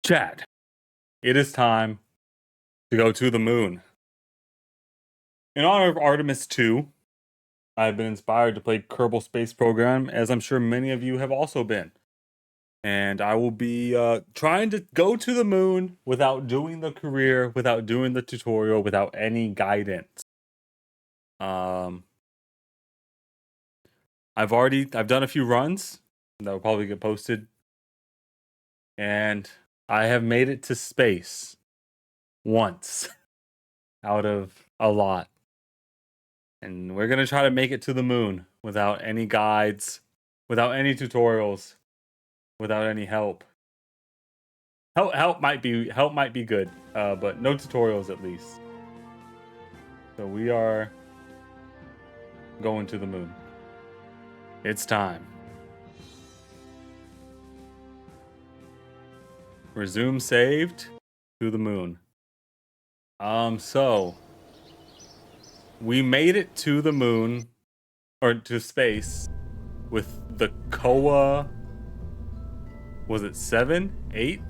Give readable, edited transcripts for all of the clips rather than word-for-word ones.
Chad, it is time to go to the moon. In honor of Artemis 2, I've been inspired to play Kerbal Space Program, as I'm sure many of you have also been. And I will be trying to go to the moon without doing the career, without doing the tutorial, without any guidance. I've done a few runs that will probably get posted. And I have made it to space once out of a lot. And we're going to try to make it to the moon without any guides, without any tutorials, without any help. Help might be good, but no tutorials at least. So we are going to the moon. It's time. Resume saved to the moon. So we made it to the moon, or to space, with the Koa. Was it 7, 8?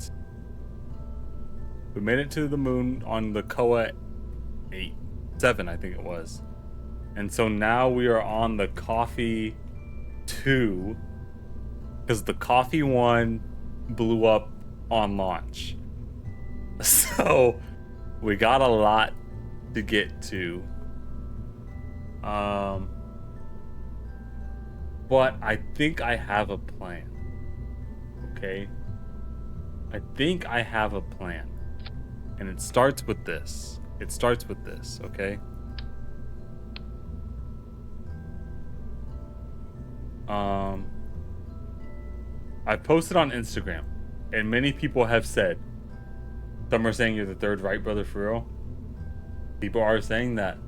We made it to the moon on the Koa 7, I think it was. And so now we are on the Coffee 2, because the Coffee 1 blew up on launch. So we got a lot to get to. But I think I have a plan. Okay? I think I have a plan. And it starts with this. Okay? I posted on Instagram, and many people have said, some are saying you're the third Wright brother for real. People are saying that.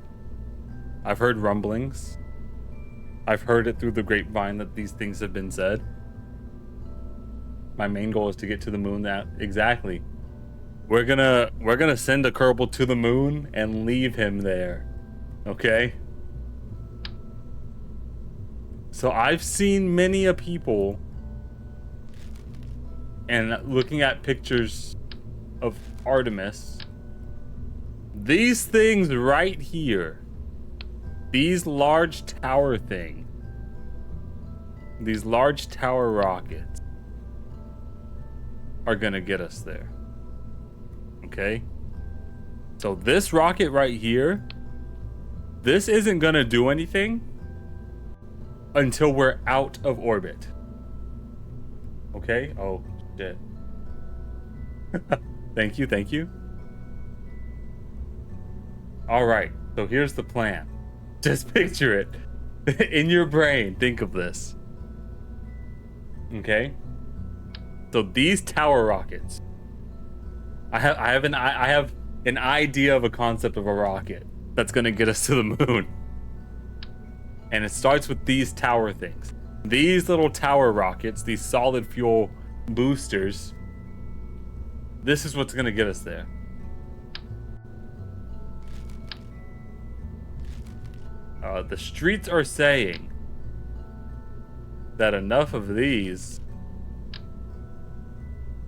I've heard rumblings. I've heard it through the grapevine that these things have been said. My main goal is to get to the moon. Exactly. We're gonna send a Kerbal to the moon and leave him there. Okay? So I've seen many a people, and looking at pictures of Artemis, these things right here, these large tower things, these large tower rockets are gonna get us there. Okay? So this rocket right here, this isn't gonna do anything until we're out of orbit. Okay? Oh, shit. Thank you. All right, so here's the plan. Just picture it. In your brain, think of this. Okay? So these tower rockets, I have an idea of a concept of a rocket that's gonna get us to the moon. And it starts with these tower things. These little tower rockets, these solid fuel boosters, this is what's gonna get us there. The streets are saying that enough of these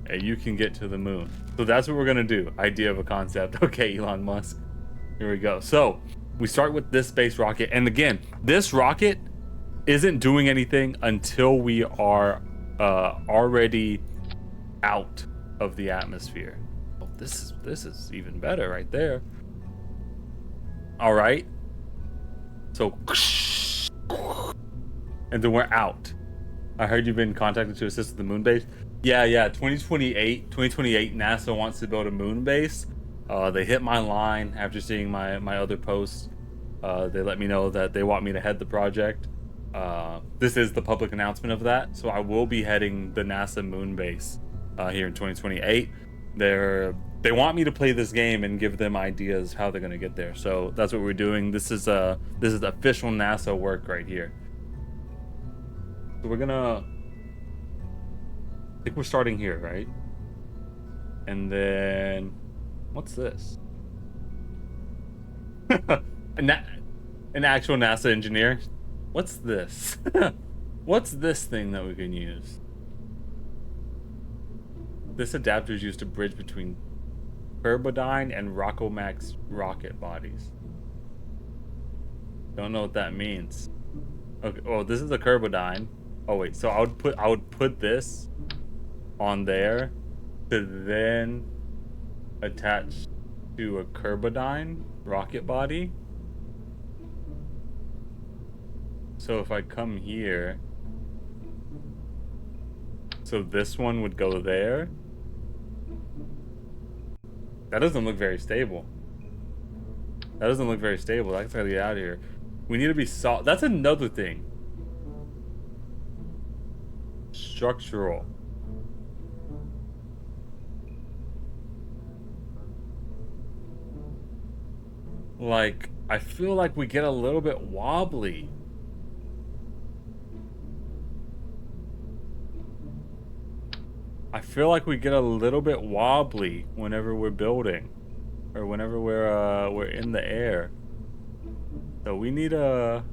and you can get to the moon. So that's what we're gonna do. Idea of a concept. Okay, Elon Musk. Here we go. So we start with this space rocket, and again, this rocket isn't doing anything until we are already out of the atmosphere. Oh, this is even better right there. All right. So, and then we're out. I heard you've been contacted to assist with the moon base. Yeah. 2028, NASA wants to build a moon base. They hit my line after seeing my other posts. They let me know that they want me to head the project. This is the public announcement of that. So I will be heading the NASA moon base here in 2028. They want me to play this game and give them ideas how they're gonna get there. So that's what we're doing. This is official NASA work right here. So we're gonna, I think we're starting here, right? And then, what's this? An actual NASA engineer. What's this? What's this thing that we can use? This adapter is used to bridge between Kerbodyne and Rockomax rocket bodies. Don't know what that means. Okay, well, this is a Kerbodyne. Oh wait, so I would put this on there to then attach to a Kerbodyne rocket body. So if I come here, so this one would go there. That doesn't look very stable. That doesn't look very stable. That's gotta get out of here. We need to be solid. That's another thing. Structural. Like, I feel like we get a little bit wobbly. I feel like we get a little bit wobbly whenever we're building, or whenever we're in the air. So we need to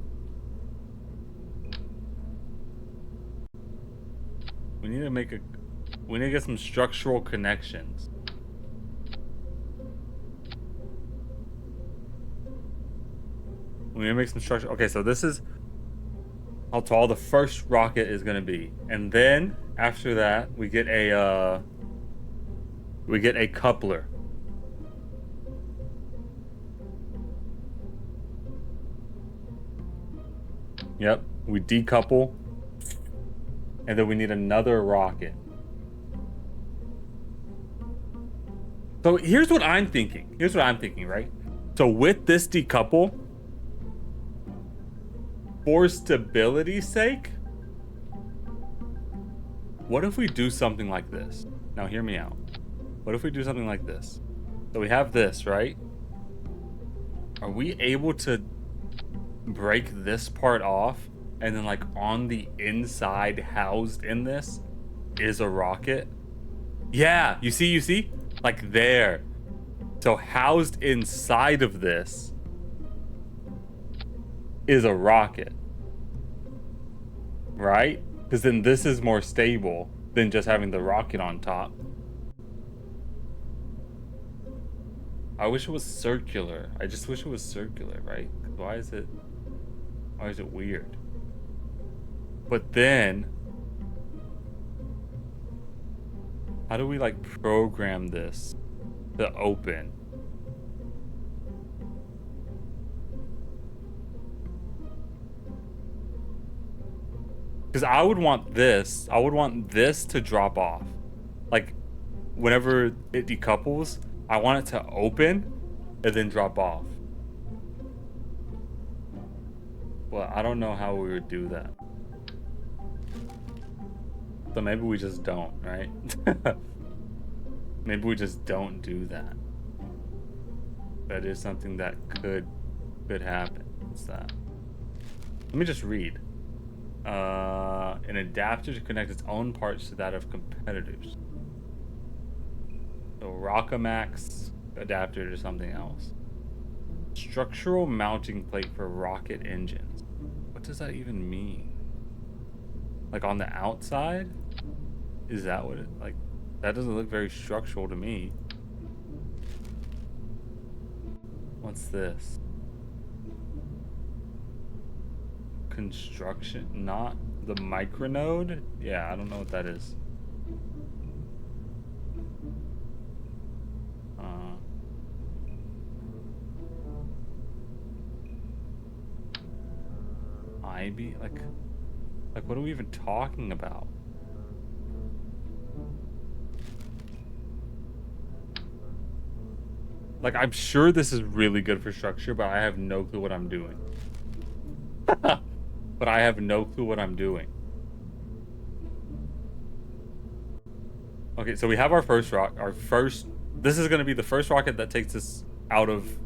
make a we need to get some structural connections. We need to make some structure. Okay, so this is how tall the first rocket is gonna be, and then after that we get a coupler. Yep, we decouple, and then we need another rocket. So here's what I'm thinking. Here's what I'm thinking, right? So with this decouple, for stability's sake, what if we do something like this? Now hear me out. What if we do something like this? So we have this, right? Are we able to break this part off, and then like on the inside housed in this is a rocket? Yeah, you see? Like there. So housed inside of this is a rocket. Right? Because then this is more stable than just having the rocket on top. I wish it was circular. I just wish it was circular, right? Why is it weird? But then, how do we like program this to open? Because I would want this to drop off. Like, whenever it decouples, I want it to open and then drop off. Well, I don't know how we would do that. So maybe we just don't, right? Maybe we just don't do that. That is something that could happen. What's that? Let me just read. An adapter to connect its own parts to that of competitors. So Rockomax adapter to something else. Structural mounting plate for rocket engines. What does that even mean? Like on the outside? Is that what it, like, that doesn't look very structural to me. What's this? Construction, not the micronode? Yeah, I don't know what that is. IB, like what are we even talking about? Like, I'm sure this is really good for structure, but I have no clue what I'm doing. But I have no clue what I'm doing. Okay, so we have our first this is going to be the first rocket that takes us out of,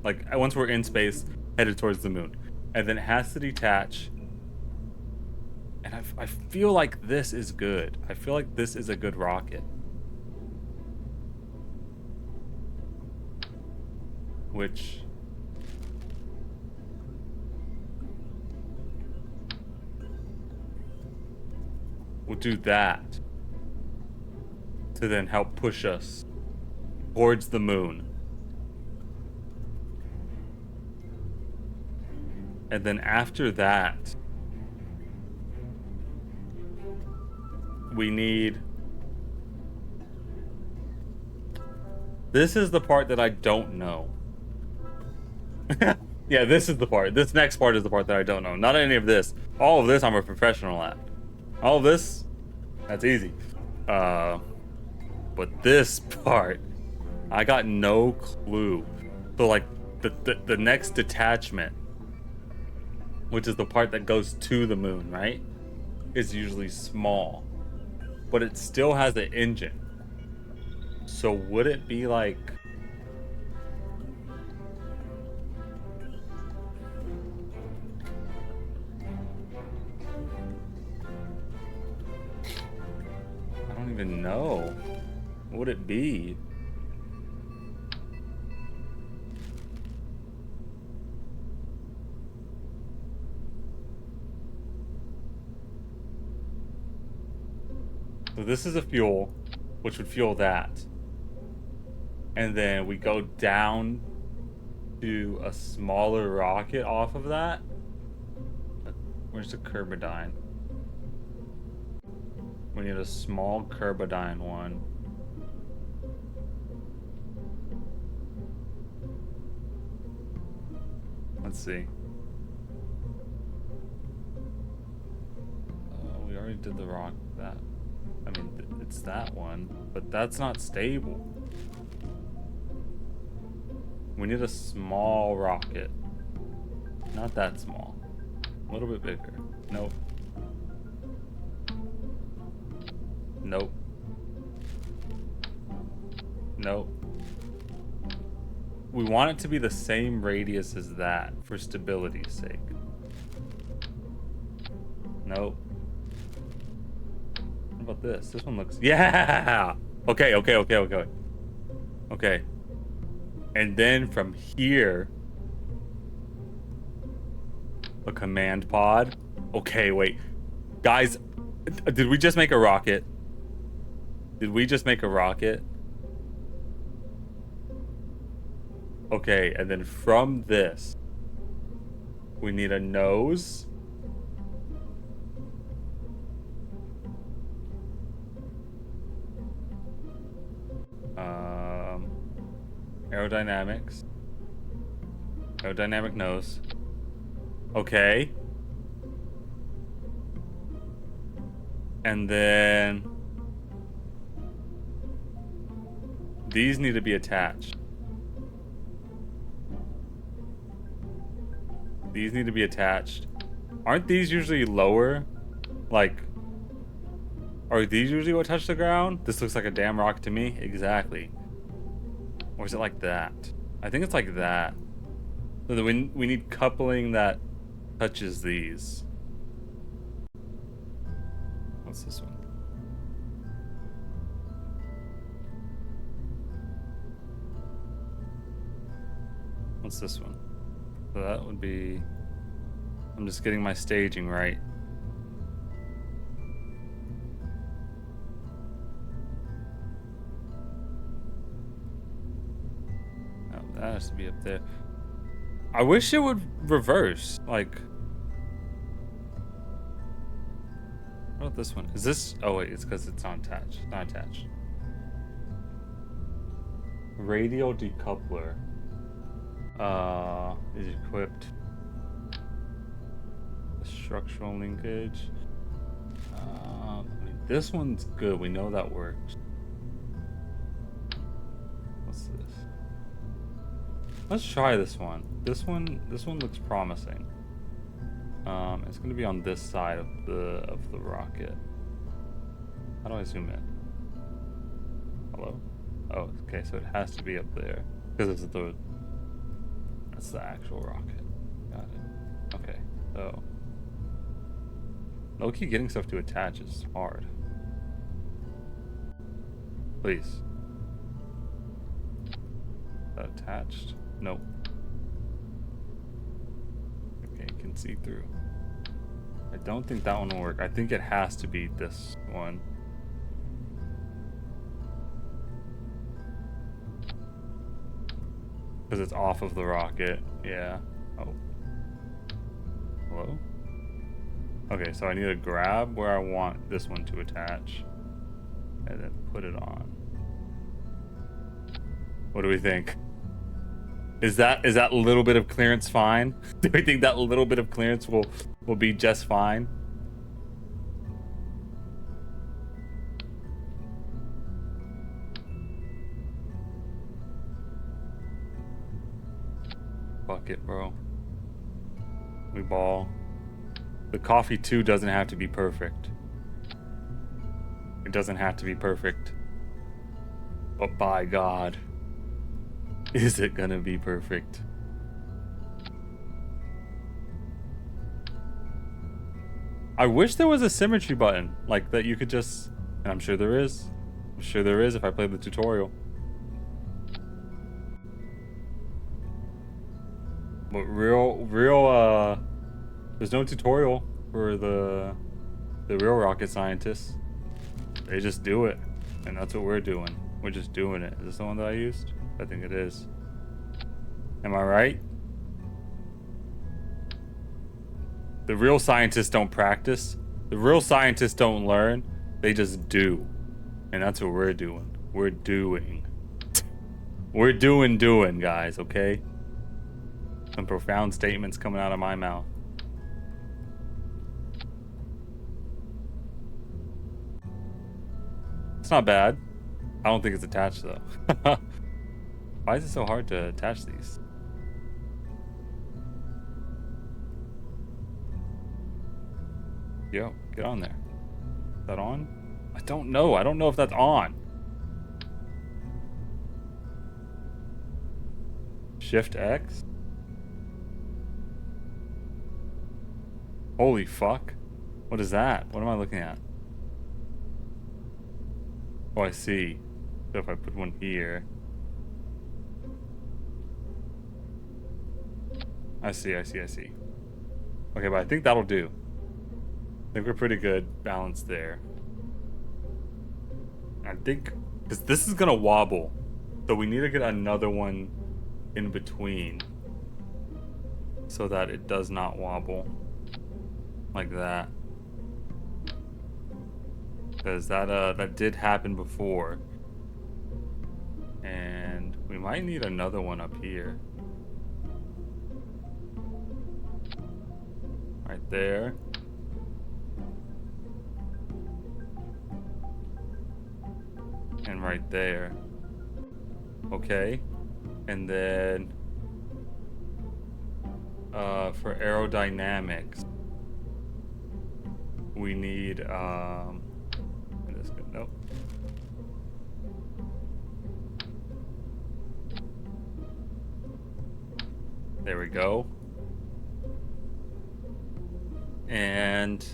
like, once we're in space, headed towards the moon. And then it has to detach. And I feel like this is good. I feel like this is a good rocket. Which... we'll do that. to then help push us towards the moon. And then after that, we need... This is the part that I don't know. Yeah, this is the part. This next part is the part that I don't know. Not any of this. All of this I'm a professional at. All of this, that's easy. But this part, I got no clue. So like the next detachment, which is the part that goes to the moon, right? Is usually small. But it still has an engine. So would it be like... I don't even know. What would it be? So this is a fuel, which would fuel that. And then we go down to a smaller rocket off of that. Where's the Kerbadine? We need a small Kerbadine one. Let's see. We already did the rock. That. I mean, it's that one, but that's not stable. We need a small rocket. Not that small. A little bit bigger. Nope. Nope. Nope. We want it to be the same radius as that for stability's sake. Nope. What about this? This one looks... Yeah! Okay. Okay. And then from here... A command pod. Okay, wait. Guys, did we just make a rocket? Did we just make a rocket? Okay, and then from this, we need a nose. Aerodynamics. Aerodynamic nose. Okay. And then these need to be attached. These need to be attached. Aren't these usually lower? Like, are these usually what touch the ground? This looks like a damn rock to me. Exactly. Or is it like that? I think it's like that. So we need coupling that touches these. What's this one? What's this one? So that would be... I'm just getting my staging right. Oh, that has to be up there. I wish it would reverse. Like... What about this one? Is this... Oh wait, it's because it's not attached. Not attached. Radial decoupler. Is equipped. Structural linkage. I mean, this one's good. We know that works. What's this? Let's try this one. This one looks promising. It's gonna be on this side of the rocket. How do I zoom in? Hello? Oh, okay. So it has to be up there because it's that's the actual rocket. Got it. Okay. So low-key getting stuff to attach is hard. Please. Is that attached? Nope. Okay, you can see through. I don't think that one will work. I think it has to be this one. Because it's off of the rocket. Yeah. Oh. Hello? Okay, so I need to grab where I want this one to attach. And then put it on. What do we think? Is that little bit of clearance fine? Do we think that little bit of clearance will be just fine? Fuck it, bro. We ball. The coffee too doesn't have to be perfect. It doesn't have to be perfect. But by God, is it gonna be perfect? I wish there was a symmetry button, like that you could just, and I'm sure there is. I'm sure there is if I play the tutorial. But there's no tutorial for the real rocket scientists. They just do it, and that's what we're doing. We're just doing it. Is this the one that I used? I think it is. Am I right? The real scientists don't practice. The real scientists don't learn. They just do. And that's what we're doing. We're doing. We're doing, guys, okay? Some profound statements coming out of my mouth. It's not bad. I don't think it's attached, though. Why is it so hard to attach these? Yo, get on there. Is that on? I don't know. I don't know if that's on. Shift X? Holy fuck. What is that? What am I looking at? Oh, I see. So if I put one here. I see. Okay, but I think that'll do. I think we're pretty good balanced there. I think, because this is gonna wobble. So we need to get another one in between. So that it does not wobble. Like that. Because that did happen before. And we might need another one up here. Right there. And right there. Okay. And then for aerodynamics, we need nope. There we go. And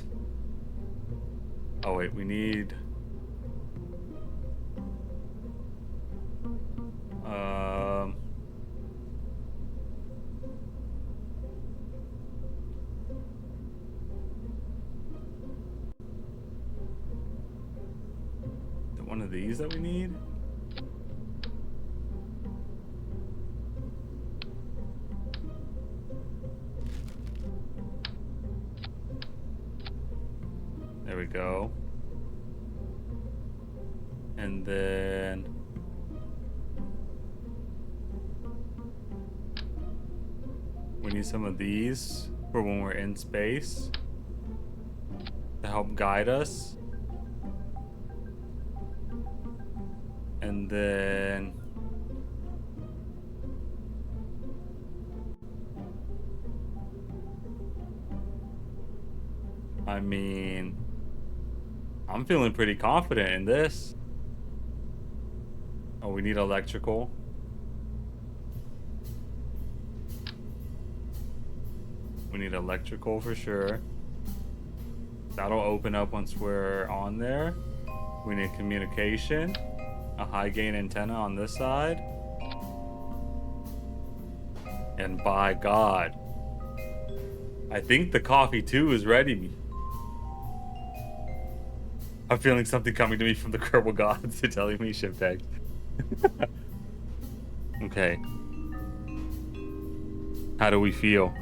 oh wait, we need one of these that we need. There we go. And then we need some of these for when we're in space to help guide us. And then I mean, I'm feeling pretty confident in this. Oh, we need electrical. We need electrical for sure. That'll open up once we're on there. We need communication. A high gain antenna on this side. And by God, I think the coffee too is ready. I'm feeling something coming to me from the Kerbal gods telling me shift X. Okay. How do we feel?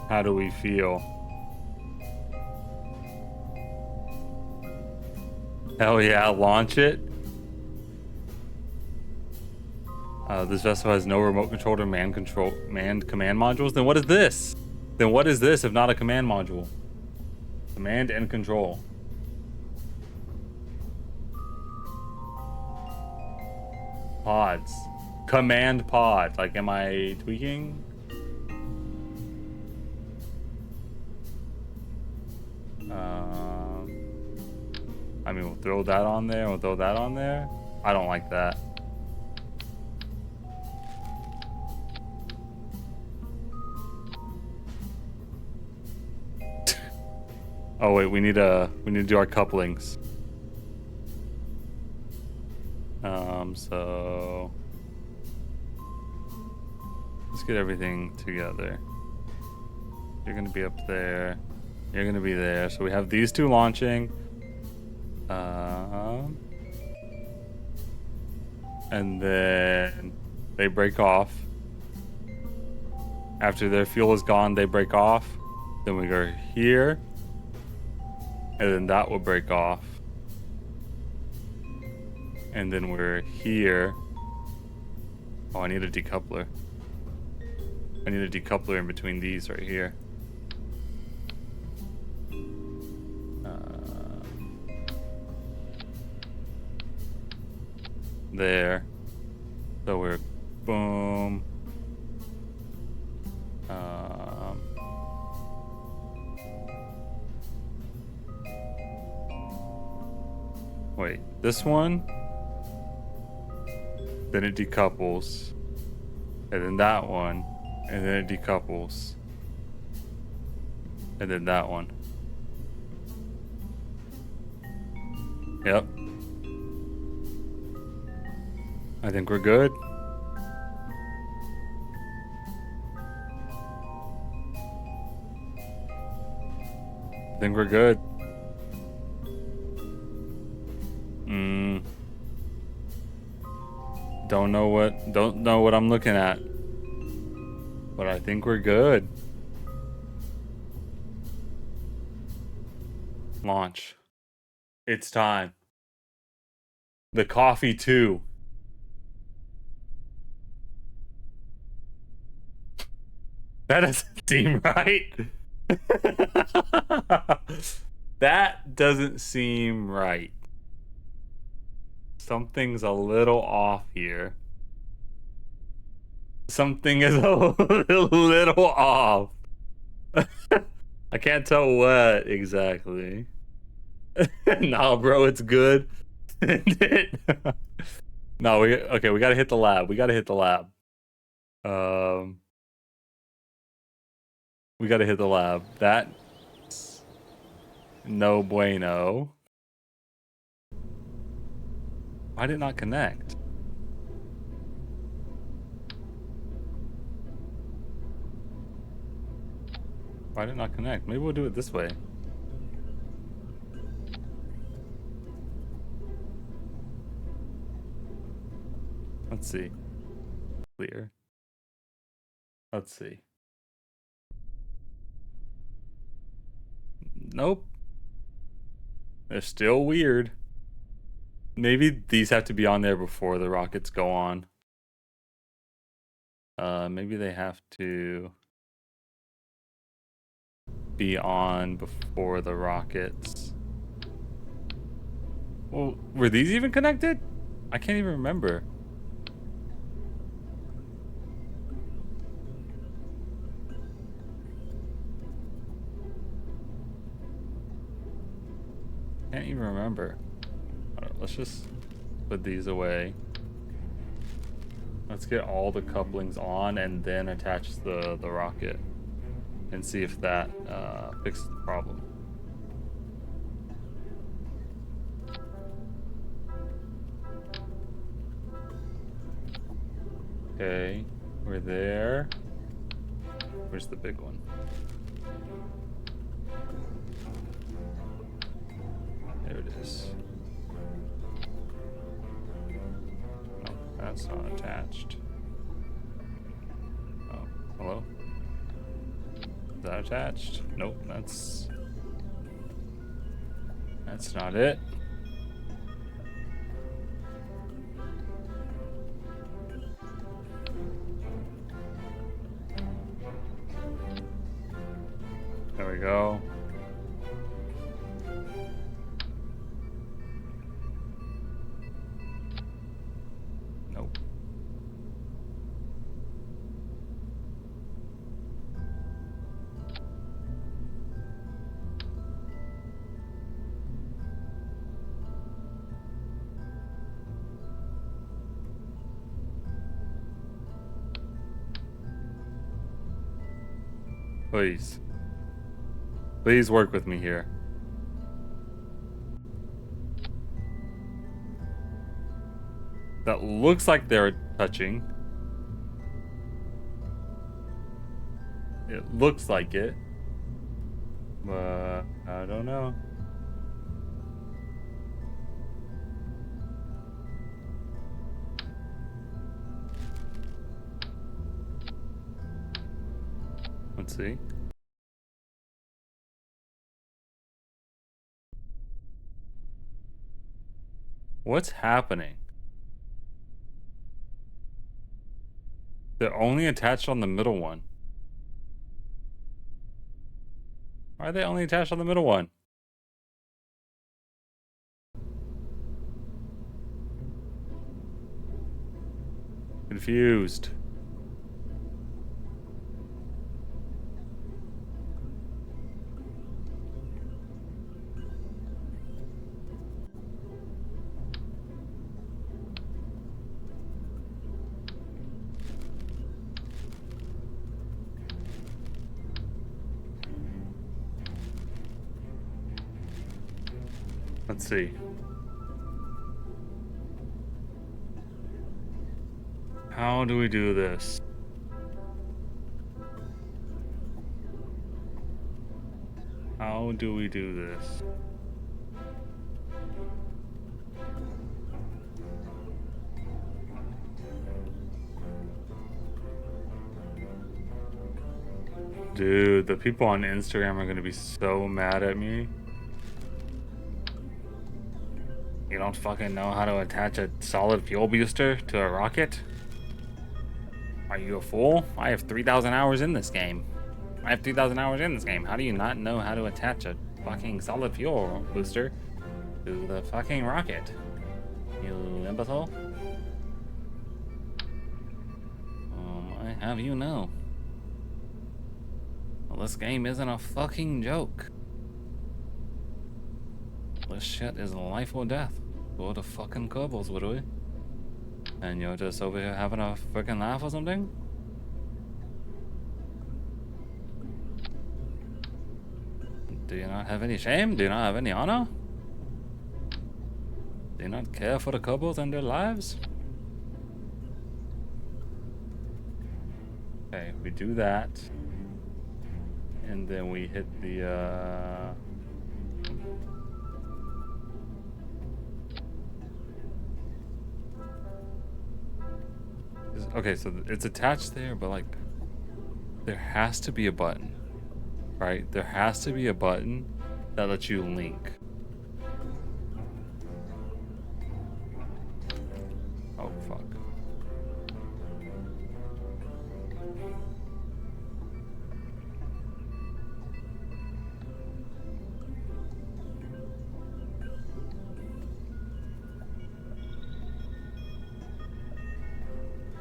How do we feel? Hell yeah, launch it. This vessel has no remote control or manned command modules. Then what is this? Then what is this if not a command module? Command and control. Pods. Command pod. Like, am I tweaking? I mean, we'll throw that on there. We'll throw that on there. I don't like that. Oh wait, we need to do our couplings. So let's get everything together. You're gonna be up there. You're gonna be there. So we have these two launching. And then they break off. After their fuel is gone, they break off. Then we go here. And then that will break off. And then we're here. Oh, I need a decoupler. I need a decoupler in between these right here. There. So we're boom. Wait, this one, then it decouples, and then that one, and then it decouples, and then that one. Yep. I think we're good. I think we're good. Don't know what I'm looking at. But I think we're good. Launch. It's time. The coffee too. That doesn't seem right. That doesn't seem right. Something's a little off here. Something is a little off. I can't tell what exactly. Nah, bro, it's good. No, we gotta hit the lab. We gotta hit the lab. We gotta hit the lab. That's no bueno. Why did it not connect? Why did it not connect? Maybe we'll do it this way. Let's see. Clear. Let's see. Nope. They're still weird. Maybe these have to be on there before the rockets go on. Maybe they have to be on before the rockets. Well, were these even connected? I can't even remember. Can't even remember. Alright, let's just put these away. Let's get all the couplings on and then attach the rocket and see if that fixes the problem. Okay, we're there. Where's the big one? There it is. That's not attached. Oh, hello? Is that attached? Nope, that's not it. There we go. Nope. Please. Please work with me here. That looks like they're touching. It looks like it. But I don't know. Let's see. What's happening? They're only attached on the middle one. Why are they only attached on the middle one? Confused. Let's see. How do we do this? How do we do this? Dude, the people on Instagram are gonna be so mad at me. You don't fucking know how to attach a solid fuel booster to a rocket? Are you a fool? I have 3,000 hours in this game. How do you not know how to attach a fucking solid fuel booster to the fucking rocket? You imbecile? I have you know. Well, this game isn't a fucking joke. This shit is life or death. Go to fucking Kerbals, would we? And you're just over here having a freaking laugh or something? Do you not have any shame? Do you not have any honor? Do you not care for the Kerbals and their lives? Okay, we do that. And then we hit the, okay, so it's attached there, but like, there has to be a button, right? There has to be a button that lets you link. Oh, fuck.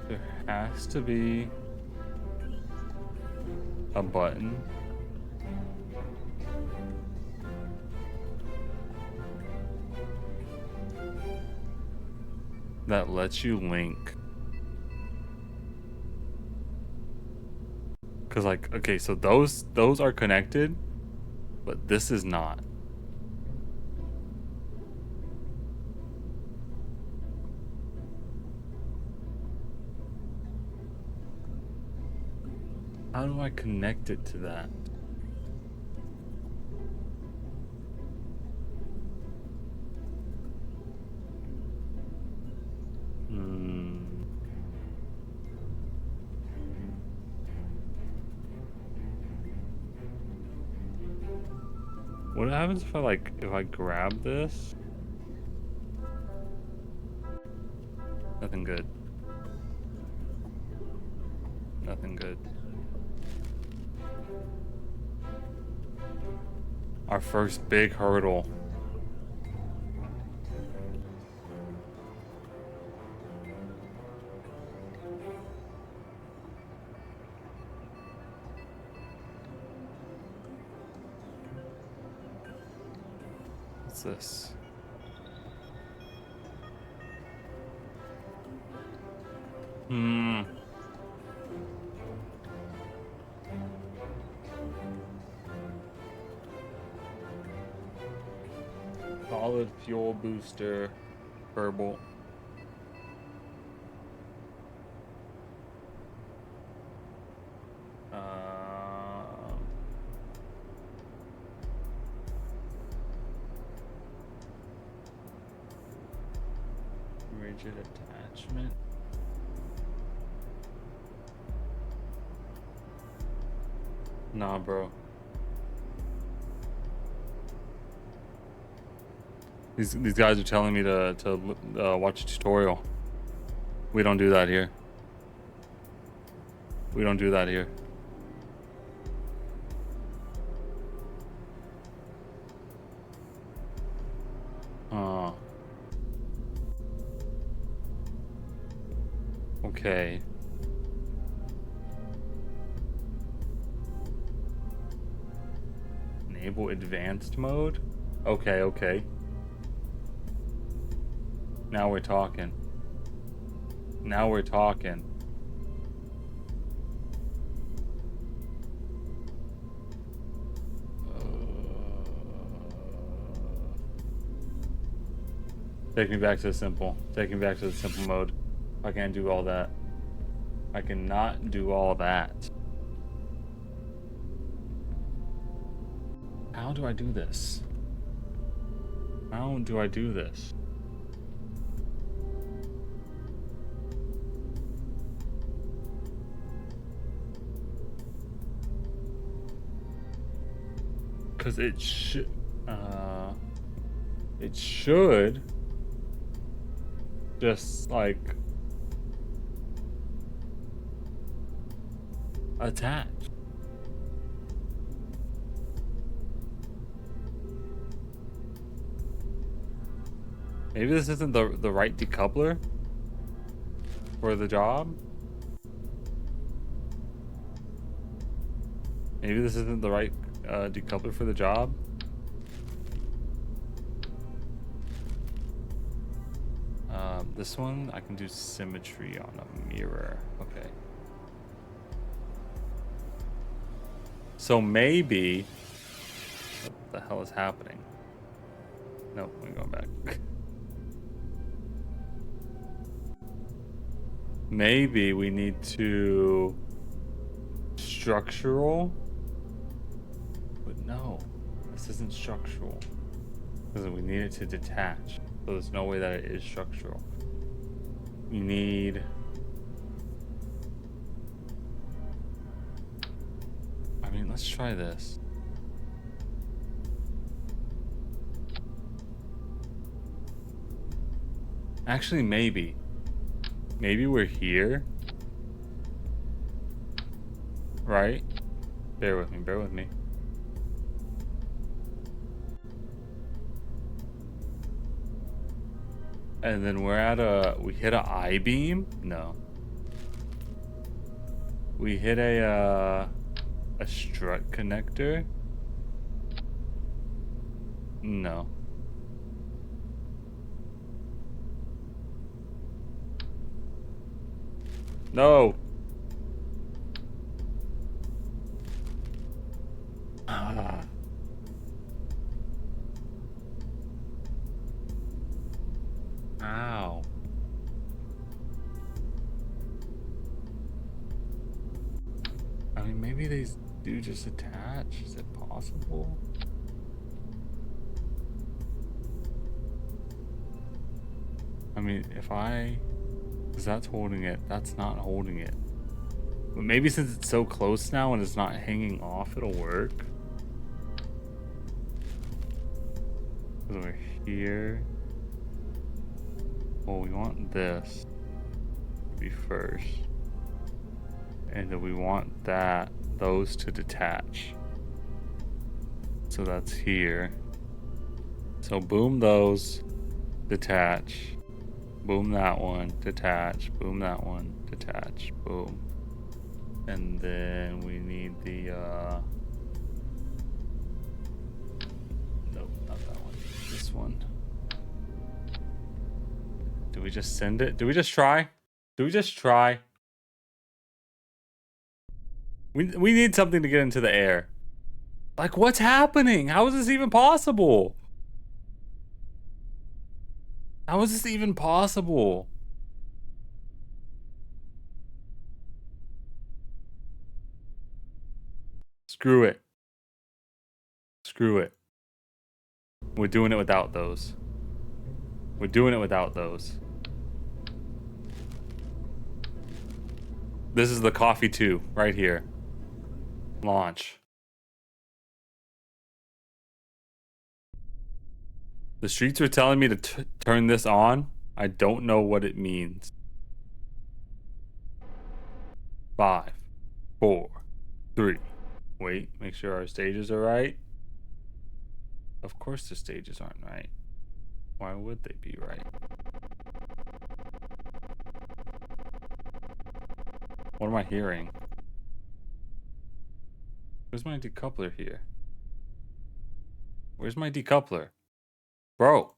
There has to be a button that lets you link. Cause like, okay, so those are connected, but this is not. How do I connect it to that? happens if I grab this? Nothing good. Nothing good. Our first big hurdle. What's this? Solid fuel booster, Kerbal. Rigid attachment. Nah, bro. These guys are telling me to watch a tutorial. We don't do that here. We don't do that here. Okay. Enable advanced mode? Okay, okay. Now we're talking. Now we're talking. Take me back to the simple. Take me back to the simple mode. I can't do all that. I cannot do all that. How do I do this? How do I do this? Because it should just like attach. Maybe this isn't the right decoupler for the job. Maybe this isn't the right decoupler for the job. This one I can do symmetry on a mirror. Okay. So maybe what the hell is happening? Nope, we're going back. Maybe we need to structural, but no, this isn't structural because we need it to detach. So there's no way that it is structural. We need, I mean, let's try this. Actually, maybe we're here, right? Bear with me, bear with me. And then we're at we hit a I-beam? No. We hit a strut connector? No. No. Ow. I mean, maybe they do just attach. Is it possible? I mean, because that's holding it. That's not holding it. But maybe since it's so close now and it's not hanging off, it'll work. So we're here. Well, we want this to be first. And then we want those to detach. So that's here. So boom those, detach. Boom that one, detach. Boom that one, detach. Boom. And then we need the nope, not that one. This one. Do we just send it? Do we just try? Do we just try? We need something to get into the air. Like, what's happening? How is this even possible? How is this even possible? Screw it. Screw it. We're doing it without those. We're doing it without those. This is the coffee 2 right here. Launch. The streets are telling me to turn this on. I don't know what it means. 5, 4, 3. Wait, make sure our stages are right. Of course the stages aren't right. Why would they be right? What am I hearing? Where's my decoupler here? Where's my decoupler? Bro.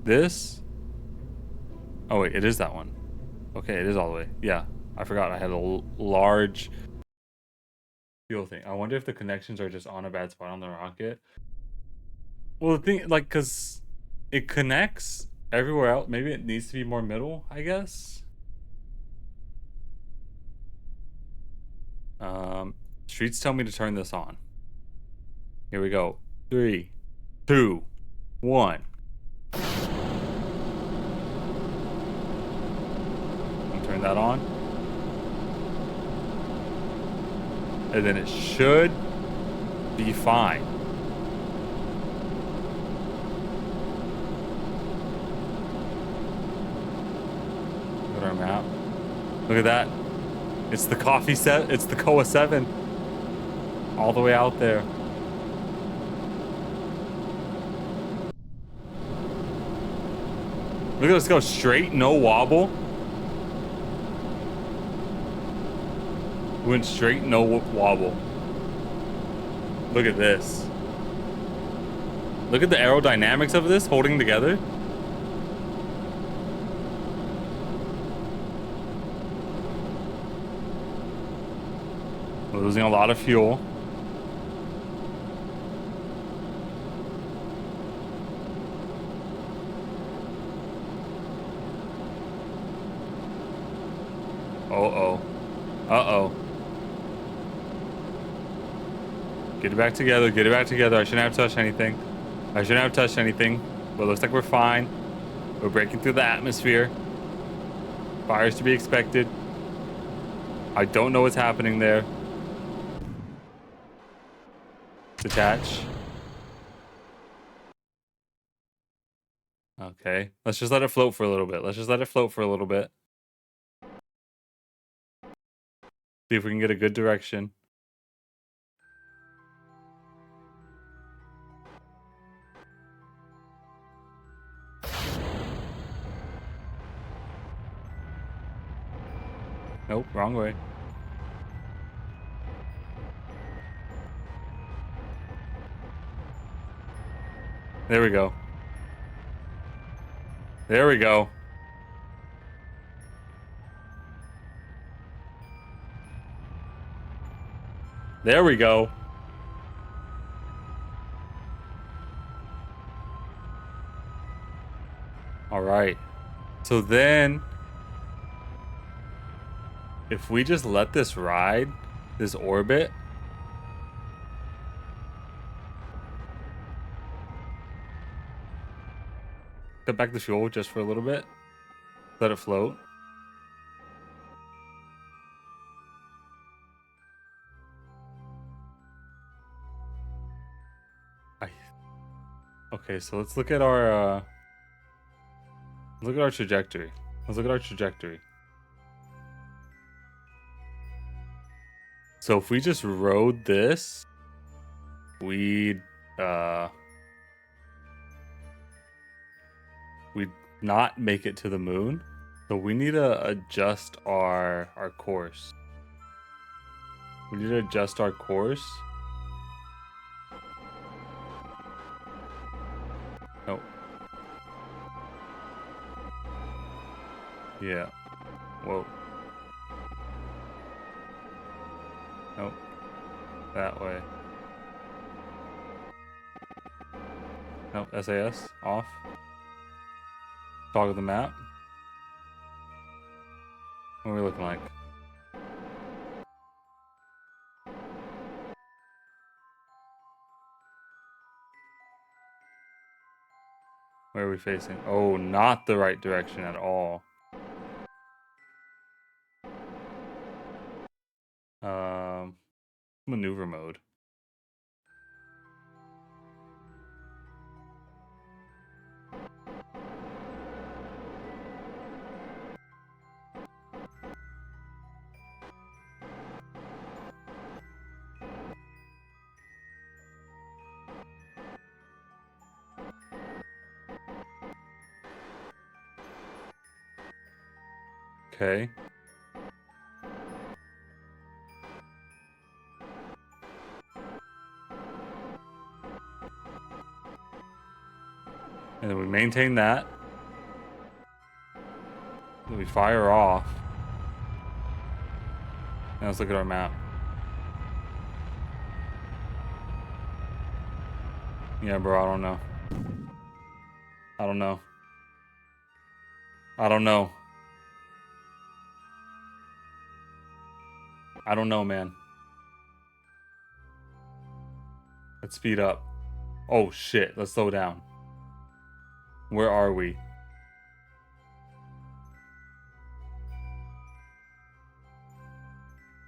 This? Oh wait, it is that one. Okay, it is all the way. Yeah, I forgot I had a large fuel thing. I wonder if the connections are just on a bad spot on the rocket. Well, the thing, like, because it connects everywhere else. Maybe it needs to be more middle, I guess. Streets tell me to turn this on. Here we go. 3, 2, 1. Turn that on. And then it should be fine. Look at our map. Look at that. It's the coffee set. It's the Koa 7. All the way out there. Look at us go straight, no wobble. We went straight, no wobble. Look at this. Look at the aerodynamics of this holding together. We're losing a lot of fuel. Uh-oh. Uh-oh. Get it back together. Get it back together. I shouldn't have touched anything. I shouldn't have touched anything. But it looks like we're fine. We're breaking through the atmosphere. Fires to be expected. I don't know what's happening there. Detach. Okay. Let's just let it float for a little bit. Let's just let it float for a little bit. See if we can get a good direction. Nope, wrong way. There we go. There we go. There we go. All right. So then, if we just let this ride, this orbit, cut back the fuel just for a little bit, let it float. Okay, so let's look at our trajectory. Let's look at our trajectory. So if we just rode this, we'd not make it to the moon. So we need to adjust our course. We need to adjust our course. Oh. Yeah. Whoa. Nope. That way. Nope. SAS off. Toggle the map. What are we looking like? Where are we facing? Oh, not the right direction at all. Maneuver mode. Okay. And then we maintain that. Then we fire off. Now let's look at our map. Yeah, bro, I don't know. I don't know. I don't know. I don't know, man. Let's speed up. Oh, shit. Let's slow down. Where are we?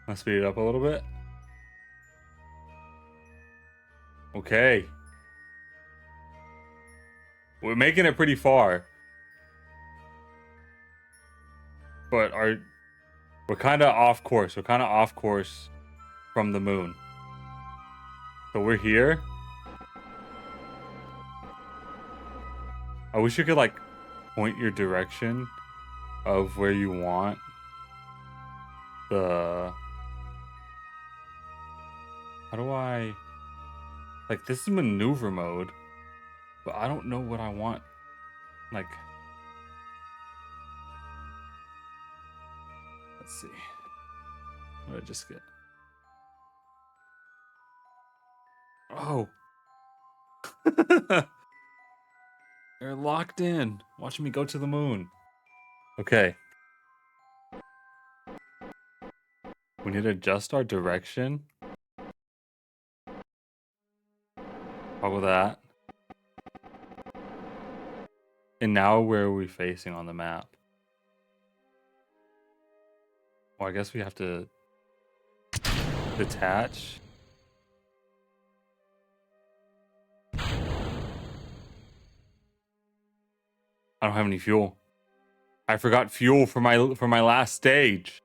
Let's speed it up a little bit. Okay. We're making it pretty far. But we're kind of off course. We're kind of off course from the moon. So we're here. I wish you could, like, point your direction of where you want the... How do I... Like, this is maneuver mode, but I don't know what I want. Like... Let's see. What did I just get? Oh. They're locked in. Watching me go to the moon. Okay. We need to adjust our direction. Toggle that. And now where are we facing on the map? Well, I guess we have to detach. I don't have any fuel. I forgot fuel for my last stage.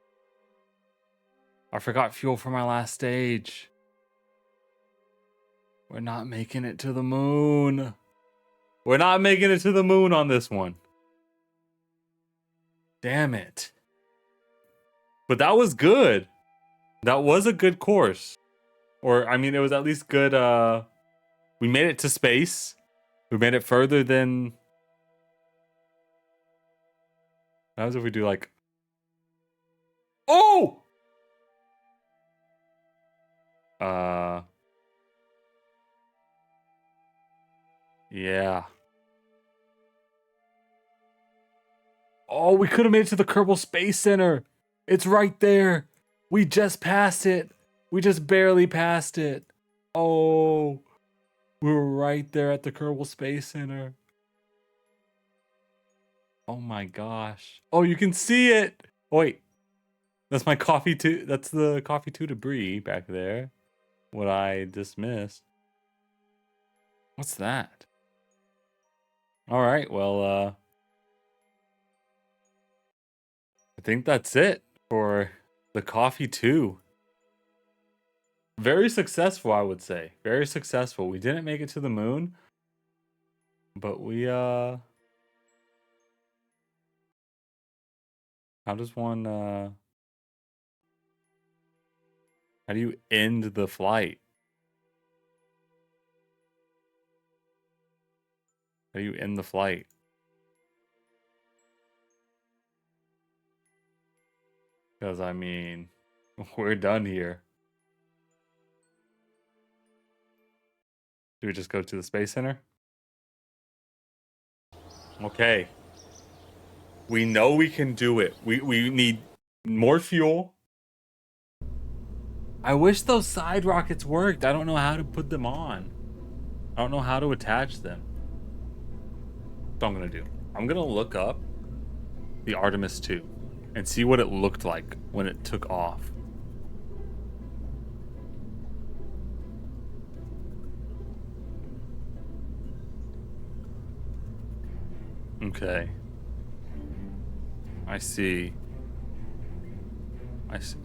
I forgot fuel for my last stage. We're not making it to the moon. We're not making it to the moon on this one. Damn it. But that was good. That was a good course. Or, I mean, it was at least good. We made it to space. We made it further than... What happens if we do, like... Oh! Yeah. Oh, we could have made it to the Kerbal Space Center. It's right there. We just passed it. We just barely passed it. Oh, we were right there at the Kerbal Space Center. Oh my gosh. Oh, you can see it. Oh, wait. That's my coffee too. That's the coffee to debris back there. What I dismissed. What's that? All right, well, I think that's it for the Coffee 2. Very successful, I would say. Very successful. We didn't make it to the moon, but we, how does one, how do you end the flight? How do you end the flight? Because, I mean, we're done here. Do we just go to the Space Center? Okay. We know we can do it. We need more fuel. I wish those side rockets worked. I don't know how to put them on. I don't know how to attach them. That's what I'm gonna do. I'm gonna look up the Artemis 2 and see what it looked like when it took off. Okay. I see.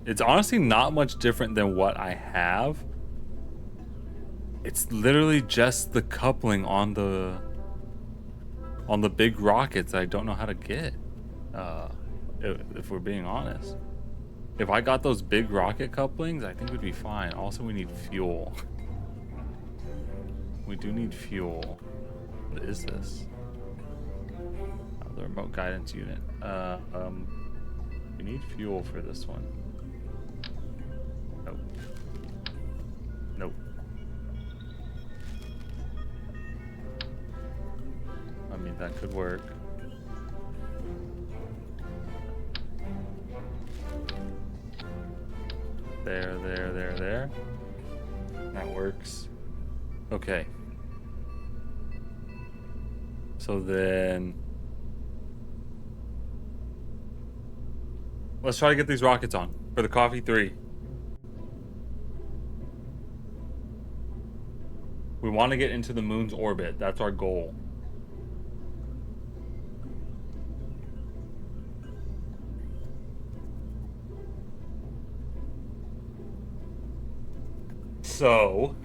It's honestly not much different than what I have. It's literally just the coupling on the big rockets I don't know how to get. If we're being honest. If I got those big rocket couplings, I think we'd be fine. Also, we need fuel. We do need fuel. What is this? Oh, the remote guidance unit. We need fuel for this one. Nope. Nope. I mean, that could work. There. That works. Okay. So then... let's try to get these rockets on for the Coffee 3. We want to get into the moon's orbit. That's our goal. So...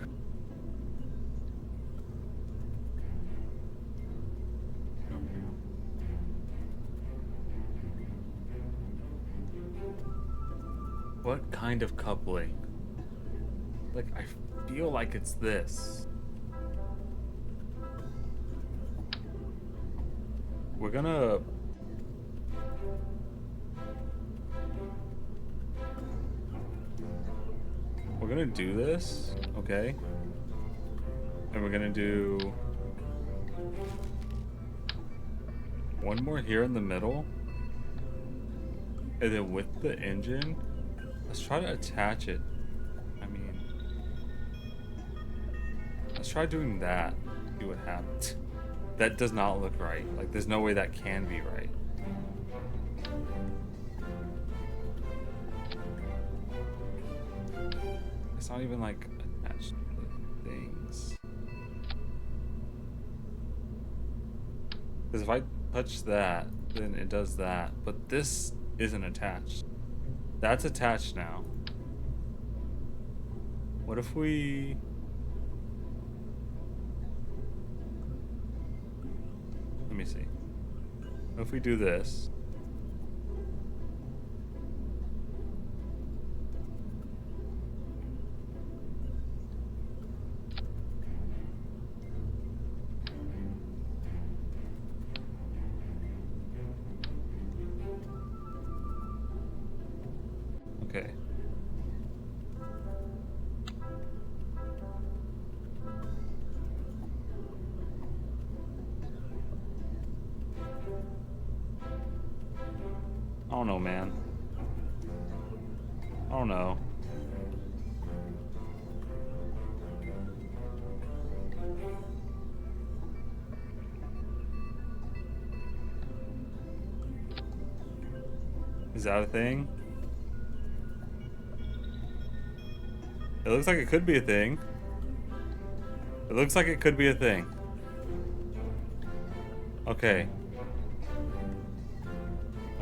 what kind of coupling? Like, I feel like it's this. We're gonna... we're gonna do this, okay? And we're gonna do... one more here in the middle. And then with the engine, let's try to attach it. I mean... let's try doing that. See what happens. That does not look right. Like, there's no way that can be right. It's not even, like, attached to the things. Because if I touch that, then it does that. But this isn't attached. That's attached now. What if we... let me see. What if we do this? Okay. I don't know, man. I don't know. Is that a thing? It looks like it could be a thing. It looks like it could be a thing. Okay.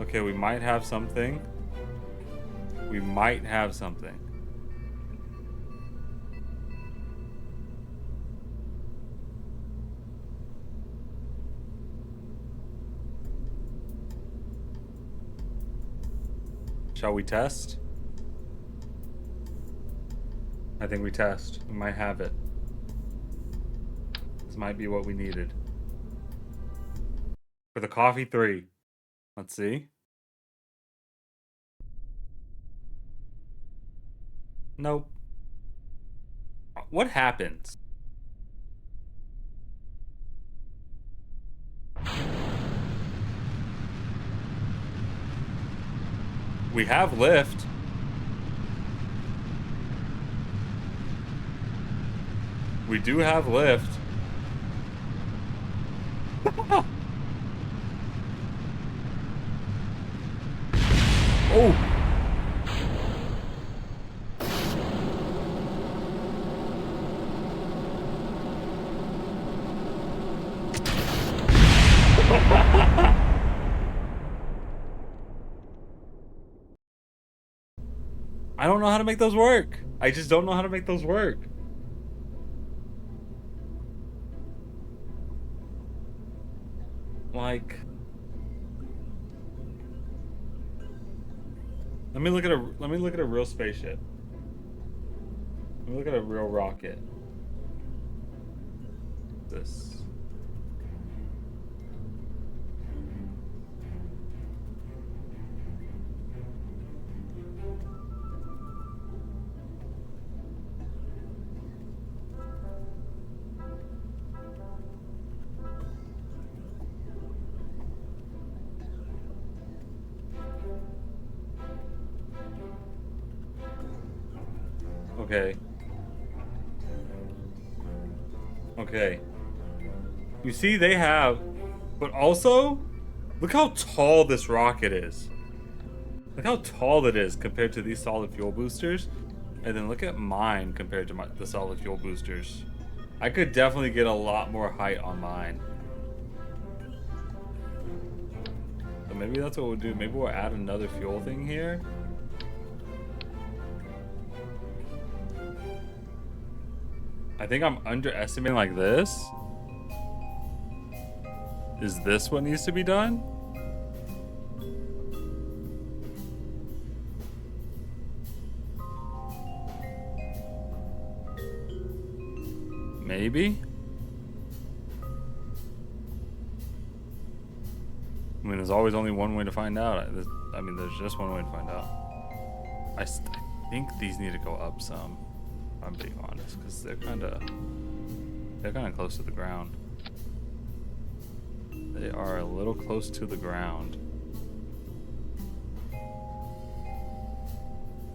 Okay, we might have something. We might have something. Shall we test? I think we test. We might have it. This might be what we needed. For the coffee 3. Let's see. Nope. What happens? We have lift. We do have lift. Oh! I don't know how to make those work. I just don't know how to make those work. Like, let me look at a real spaceship. Let me look at a real rocket. This. Okay. Okay. You see, they have, but also, look how tall this rocket is. Look how tall it is compared to these solid fuel boosters. And then look at mine compared to the solid fuel boosters. I could definitely get a lot more height on mine. So maybe that's what we'll do. Maybe we'll add another fuel thing here. I think I'm underestimating like this. Is this what needs to be done? Maybe? I mean, there's always only one way to find out. I mean, there's just one way to find out. I think these need to go up some, if I'm being honest, because they're kind of close to the ground. They are a little close to the ground.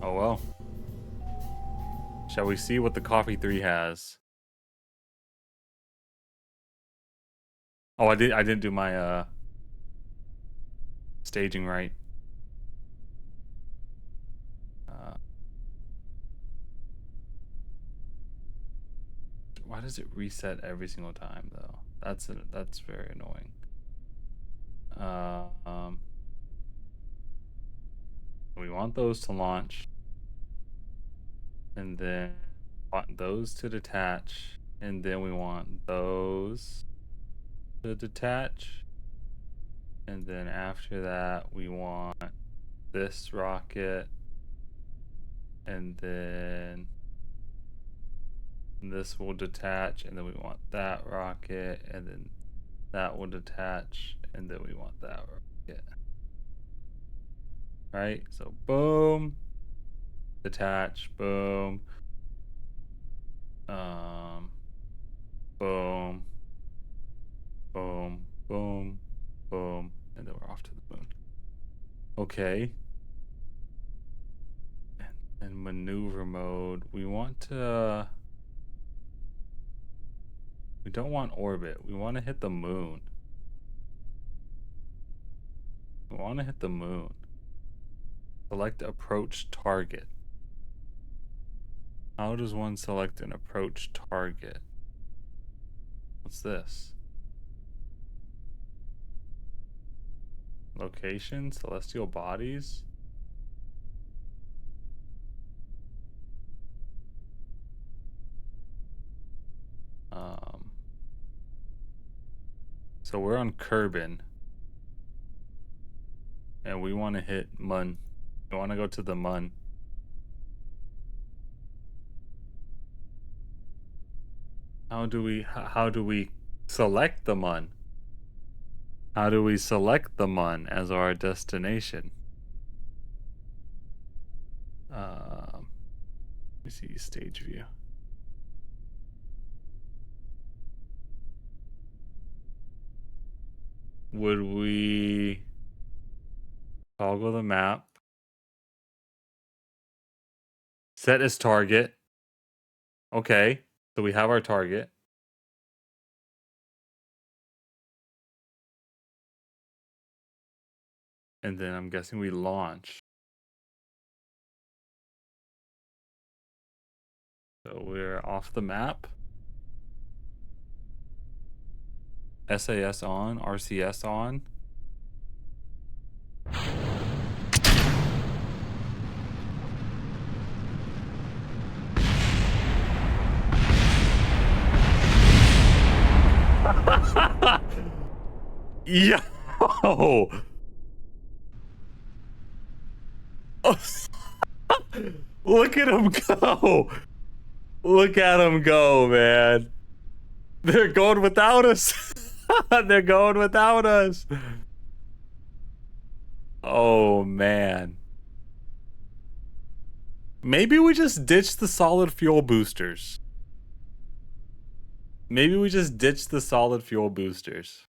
Oh well. Shall we see what the coffee 3 has? Oh, I didn't do my staging right. Why does it reset every single time though? That's very annoying. We want those to launch, and then want those to detach, and then we want those to detach, and then after that we want this rocket, and then this will detach, and then we want that rocket, and then that will detach, and then we want that rocket. Right? So boom, detach, boom, boom, boom, boom, boom, and then we're off to the moon. Okay. And maneuver mode, we want to, we don't want orbit. We want to hit the moon. We want to hit the moon. Select approach target. How does one select an approach target? What's this? Location, celestial bodies. So we're on Kerbin. And we want to hit Mun. We want to go to the Mun. How do we select the Mun? How do we select the Mun as our destination? Let me see stage view. Would we toggle the map? Set as target. Okay, so we have our target. And then I'm guessing we launch. So we're off the map. SAS on, RCS on. Yo! Look at him go! Look at him go, man. They're going without us. They're going without us. Oh, man. Maybe we just ditch the solid fuel boosters. Maybe we just ditch the solid fuel boosters.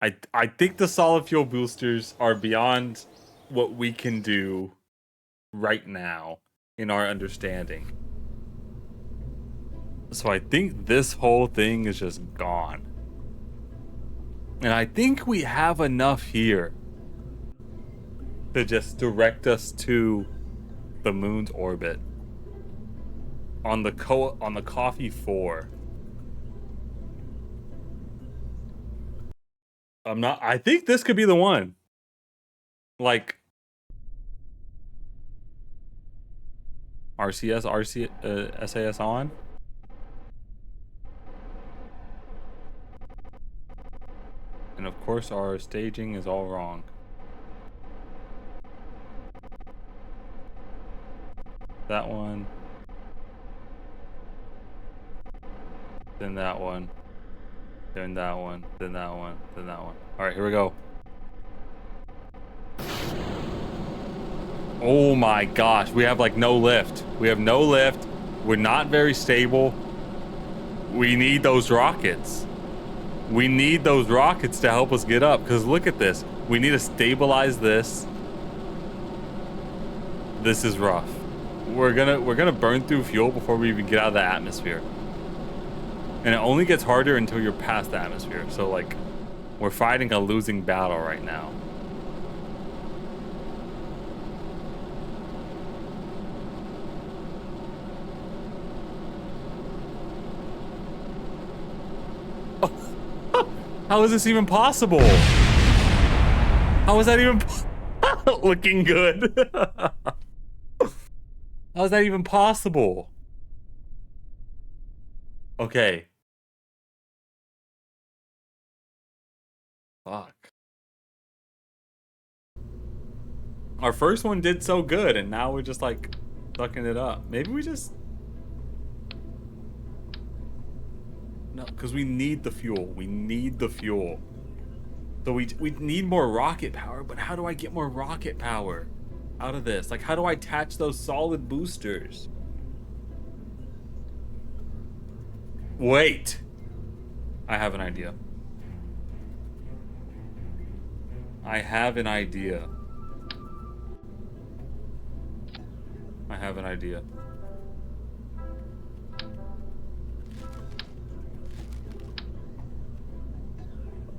I think the solid fuel boosters are beyond what we can do right now in our understanding. So I think this whole thing is just gone. And I think we have enough here to just direct us to the moon's orbit on the Coffee 4. I think this could be the one. Like SAS on. And of course our staging is all wrong. That one. Then that one. Then that one. Then that one. Then that one. Alright, here we go. Oh my gosh, we have like no lift. We have no lift. We're not very stable. We need those rockets. We need those rockets to help us get up, because look at this. We need to stabilize this. This is rough. We're gonna burn through fuel before we even get out of the atmosphere. And it only gets harder until you're past the atmosphere. So like, we're fighting a losing battle right now. How is this even possible? How is that even looking good? How is that even possible? Okay. Fuck. Our first one did so good, and now we're just like sucking it up. Maybe we just... No, because we need the fuel. We need the fuel. So we need more rocket power, but how do I get more rocket power out of this? Like, how do I attach those solid boosters? Wait. I have an idea. I have an idea. I have an idea.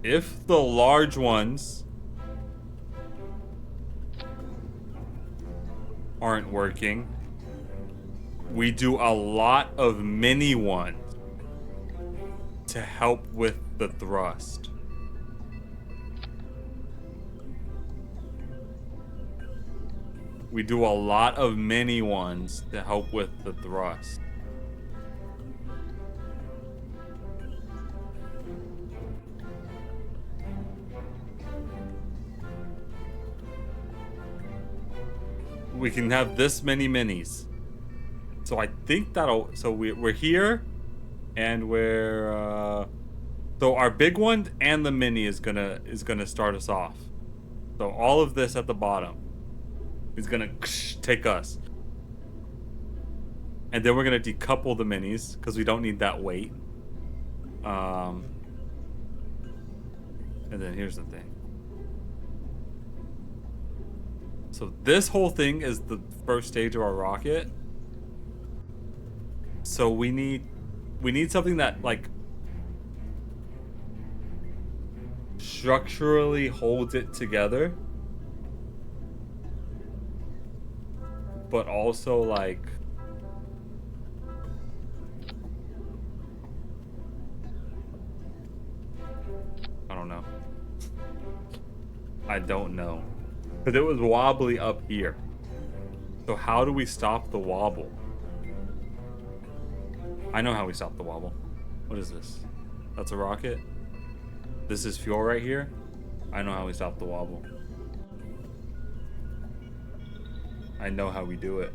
If the large ones aren't working, we do a lot of mini ones to help with the thrust. We do a lot of mini ones to help with the thrust. We can have this many minis. So I think that'll... So we're here, and we're... So our big one and the mini is gonna start us off. So all of this at the bottom is gonna take us. And then we're gonna decouple the minis, because we don't need that weight. And then here's the thing. So this whole thing is the first stage of our rocket. So we need something that, like, structurally holds it together, but also, like, I don't know. I don't know. Because it was wobbly up here. So how do we stop the wobble? I know how we stop the wobble. What is this? That's a rocket? This is fuel right here? I know how we stop the wobble. I know how we do it.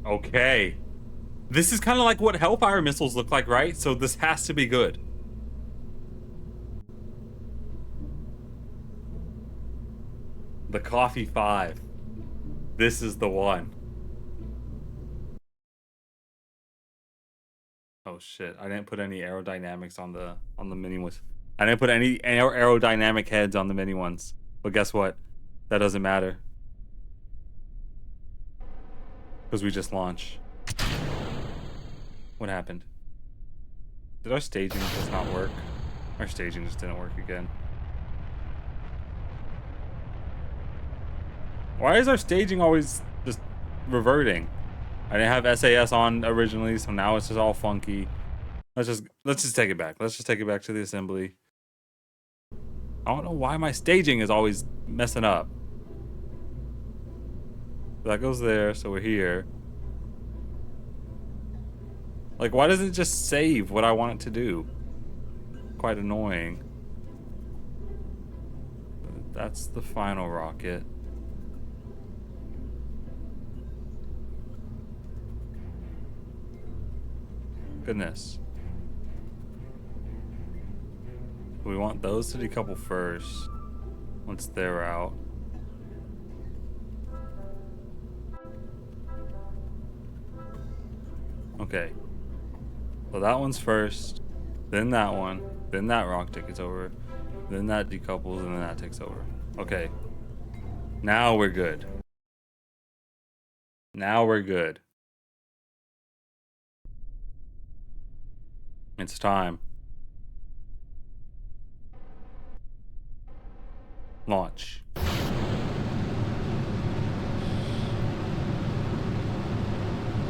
Okay. This is kind of like what Hellfire missiles look like, right? So this has to be good. The Coffee 5. This is the one. Oh shit, I didn't put any aerodynamics on the mini ones. I didn't put any aerodynamic heads on the mini ones. But guess what? That doesn't matter. Because we just launched. What happened? Did our staging just not work? Our staging just didn't work again. Why is our staging always just reverting? I didn't have SAS on originally, so now it's just all funky. Let's just take it back. Let's just take it back to the assembly. I don't know why my staging is always messing up. That goes there, so we're here. Like, why doesn't it just save what I want it to do? Quite annoying. That's the final rocket. Goodness. We want those to decouple first, once they're out. Okay. So that one's first, then that one, then that rock takes over, then that decouples, and then that takes over. Okay. Now we're good. Now we're good. It's time. Launch.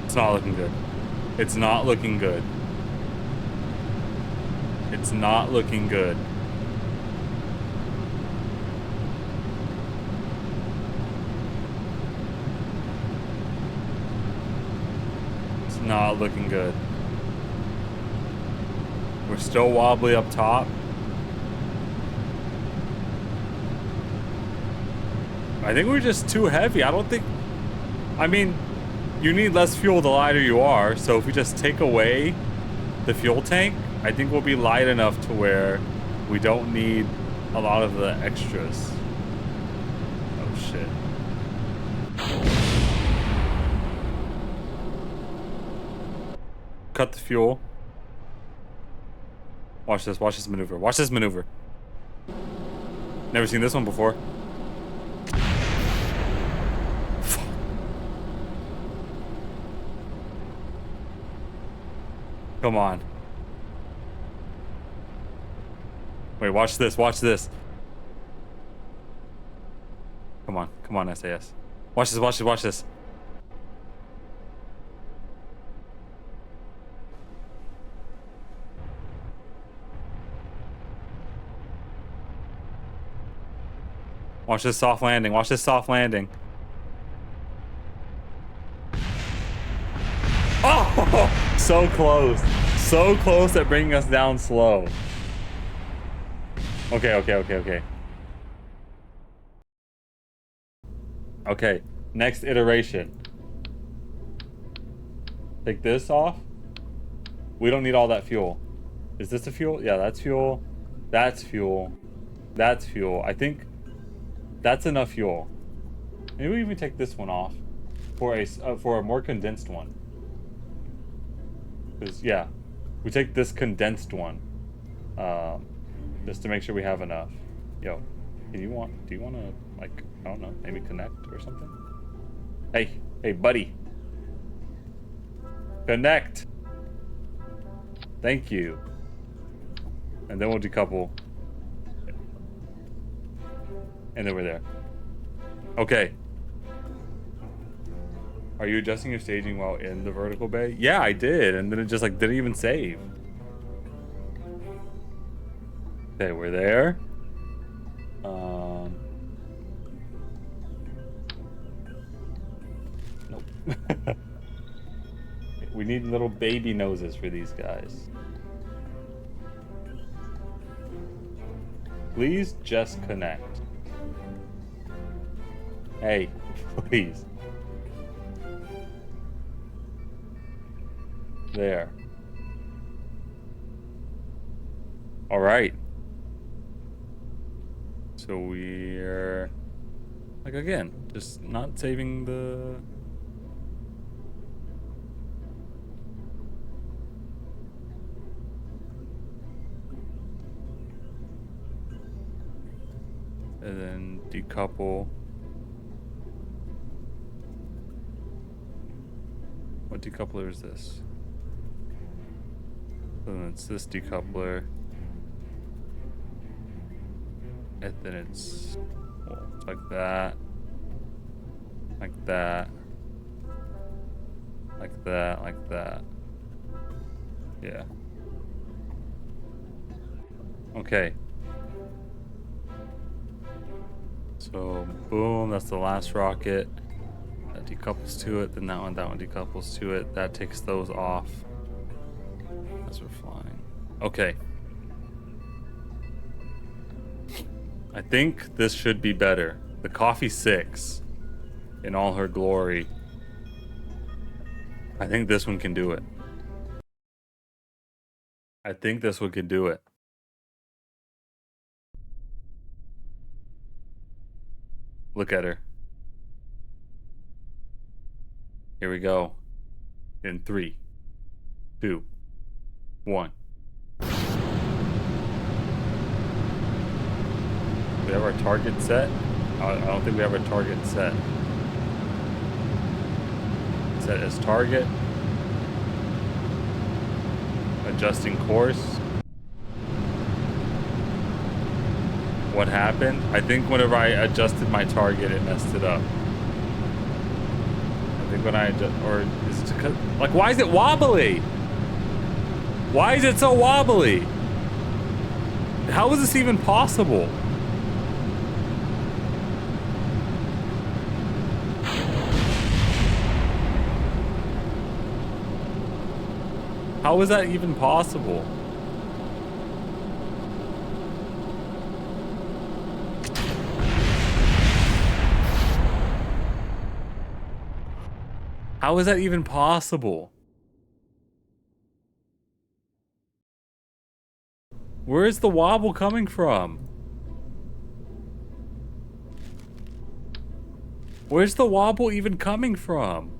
It's not looking good. It's not looking good. It's not looking good. It's not looking good. We're still wobbly up top. I think we're just too heavy. I don't think... I mean, you need less fuel the lighter you are, so if we just take away the fuel tank, I think we'll be light enough to where we don't need a lot of the extras. Oh, shit. Cut the fuel. Watch this maneuver. Watch this maneuver. Never seen this one before. Come on. Wait, watch this, watch this. Come on, SAS. Watch this, watch this, watch this. Watch this soft landing, watch this soft landing. Oh, so close. So close at bringing us down slow. Okay. Okay, next iteration. Take this off. We don't need all that fuel. Is this the fuel? Yeah, that's fuel. That's fuel. That's fuel. I think that's enough fuel. Maybe we even take this one off for a more condensed one. Because yeah, we take this condensed one, just to make sure we have enough. Yo, do you want to, like, I don't know, maybe connect or something? Hey, buddy. Connect. Thank you. And then we'll decouple. And then we're there. Okay. Are you adjusting your staging while in the vertical bay? Yeah, I did. And then it just like didn't even save. Okay, we're there. Nope. We need little baby noses for these guys. Please just connect. Hey, please. There. All right. So we're, like, again, just not saving the... And then decouple. What decoupler is this? So then it's this decoupler. And then it's, well, it's like that. Like that. Like that, like that. Yeah. Okay. So, boom, that's the last rocket. That decouples to it, then that one decouples to it. That takes those off as we're flying. Okay. I think this should be better. The Coffee 6, in all her glory. I think this one can do it. I think this one can do it. Look at her. Here we go. In 3, 2, 1. We have our target set. I don't think we have a target set. Set as target. Adjusting course. What happened? I think whenever I adjusted my target, it messed it up. I think when I adjust, or is it because, like, why is it wobbly? Why is it so wobbly? How is this even possible? How is that even possible? How is that even possible? Where is the wobble coming from? Where's the wobble even coming from?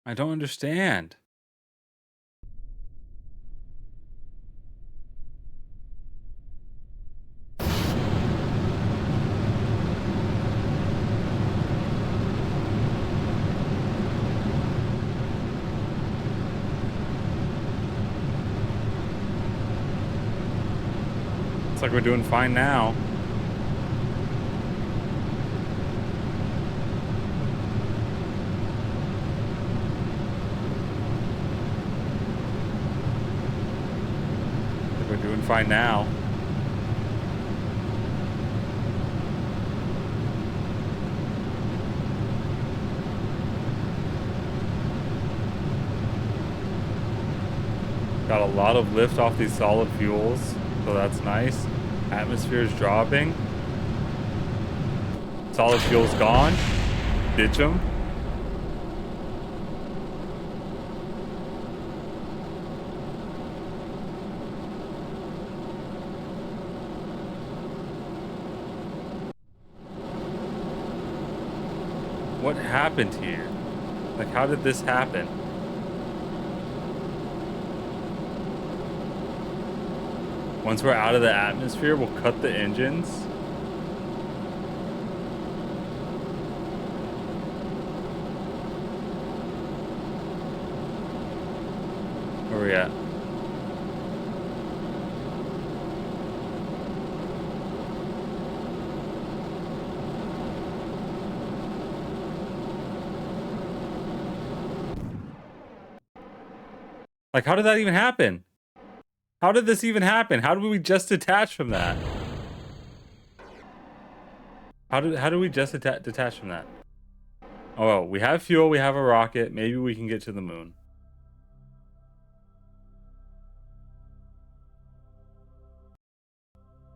I don't understand. Looks like we're doing fine now. We're doing fine now. Got a lot of lift off these solid fuels, so that's nice. Atmosphere is dropping. Solid fuel's gone. Ditch them. What happened here? Like, how did this happen? Once we're out of the atmosphere, we'll cut the engines. Where are we at? Like, how did that even happen? How did this even happen? How did we just detach from that? How did we just detach from that? Oh, well, we have fuel, we have a rocket. Maybe we can get to the moon.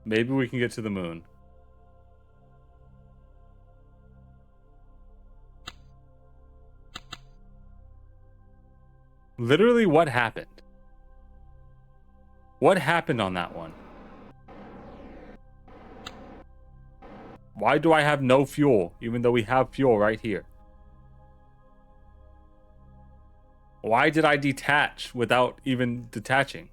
Maybe we can get to the moon. Literally, what happened? What happened on that one? Why do I have no fuel, even though we have fuel right here? Why did I detach without even detaching?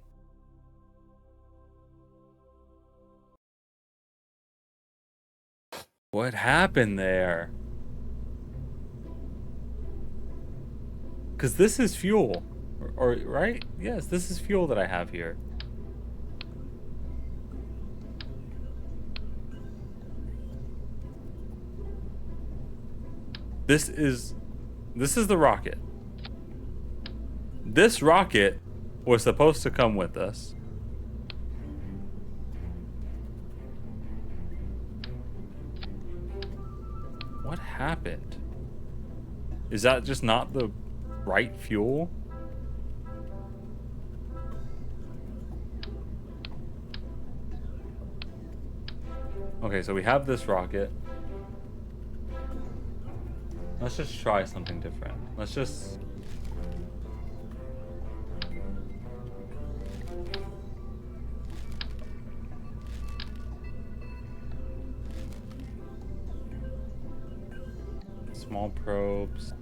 What happened there? Because this is fuel. Or, right? Yes, this is fuel that I have here. This is the rocket. This rocket was supposed to come with us. What happened? Is that just not the right fuel? Okay, so we have this rocket. Let's just try something different. Let's just... Small probes.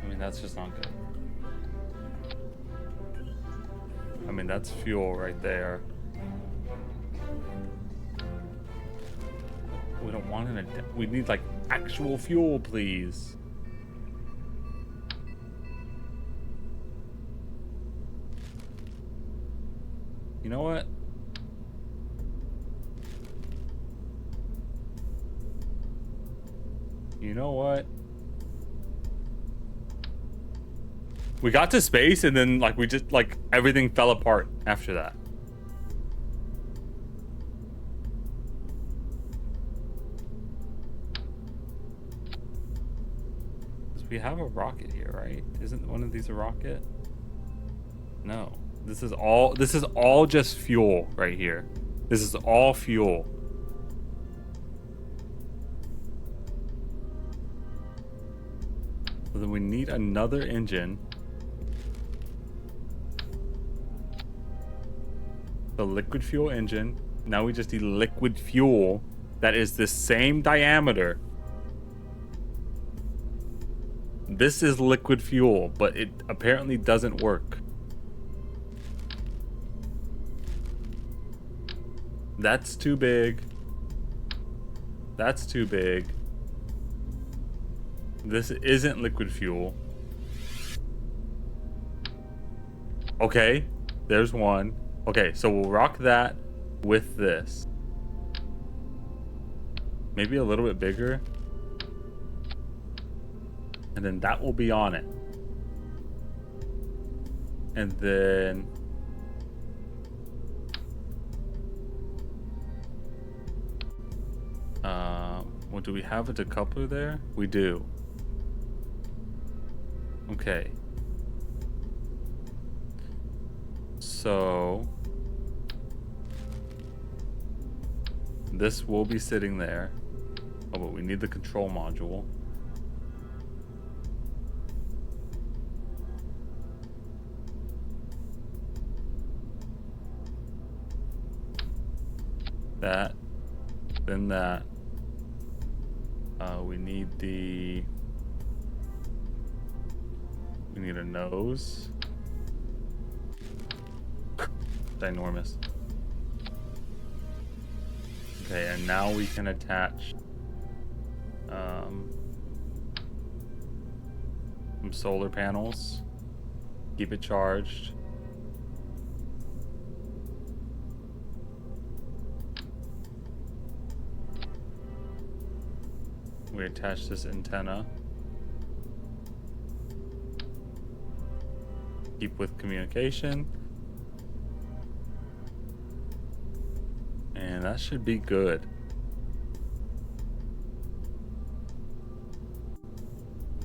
I mean, that's just not good. I mean, that's fuel right there. We don't want an... We need, like, actual fuel, please. You know what? You know what? We got to space and then, like, we just, like, everything fell apart after that. We have a rocket here, right? Isn't one of these a rocket? No. This is all just fuel right here. This is all fuel. So then we need another engine. The liquid fuel engine. Now we just need liquid fuel that is the same diameter. This is liquid fuel, but it apparently doesn't work. That's too big. That's too big. This isn't liquid fuel. Okay, there's one. Okay, so we'll rock that with this. Maybe a little bit bigger. And then that will be on it. And then... well, do we have a decoupler there? We do. Okay. So... this will be sitting there. Oh, but we need the control module. That. Then that. We need the... we need a nose. Ginormous. Okay, and now we can attach some solar panels. Keep it charged. We attach this antenna. Keep with communication. And that should be good.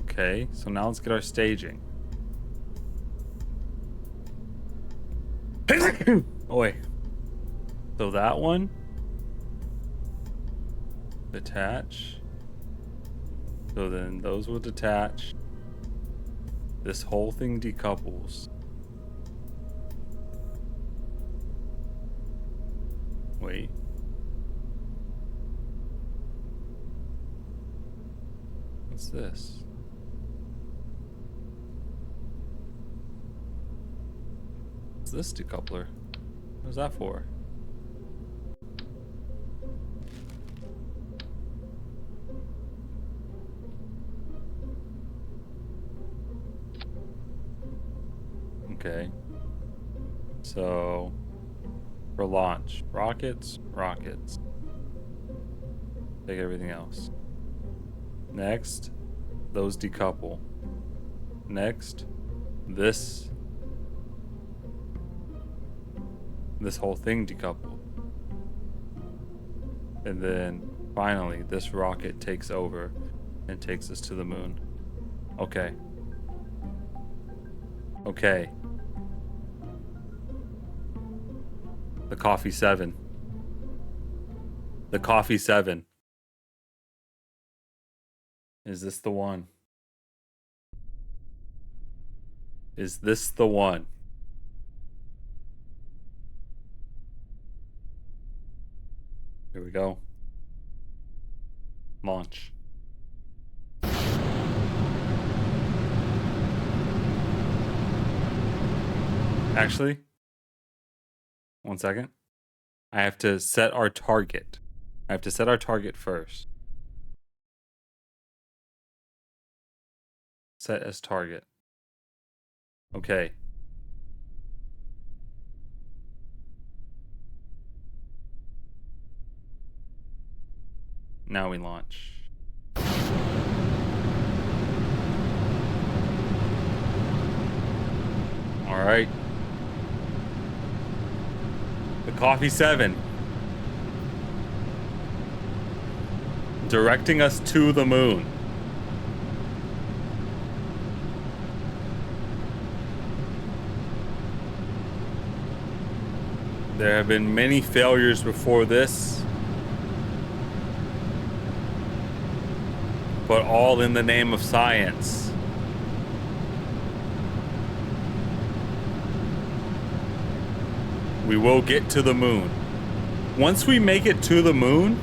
Okay, so now let's get our staging. Oi. So that one. Detach. So then those will detach. This whole thing decouples. Wait. What's this? What's this decoupler? What's that for? Okay. So, for launch, rockets. Take everything else. Next, those decouple. Next, this whole thing decoupled. And then, finally, this rocket takes over and takes us to the moon. Okay. Okay. The Coffee 7. The Coffee 7. Is this the one? Is this the one? Here we go. Launch. Actually, one second. I have to set our target. I have to set our target first. Set as target. Okay. Now we launch. All right. The Coffee 7. Directing us to the moon. There have been many failures before this, but all in the name of science. We will get to the moon. Once we make it to the moon,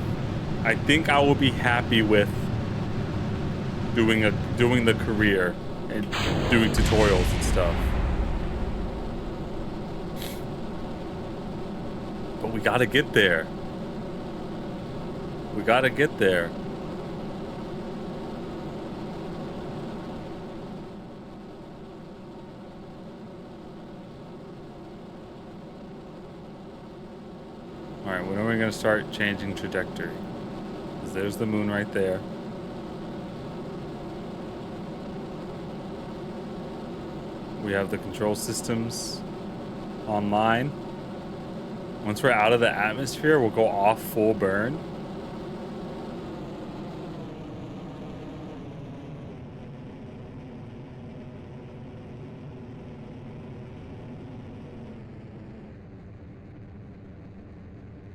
I think I will be happy with doing the career and doing tutorials and stuff. But we gotta get there. We gotta get there. Alright, when are we gonna start changing trajectory? Because there's the moon right there. We have the control systems online. Once we're out of the atmosphere, we'll go off full burn.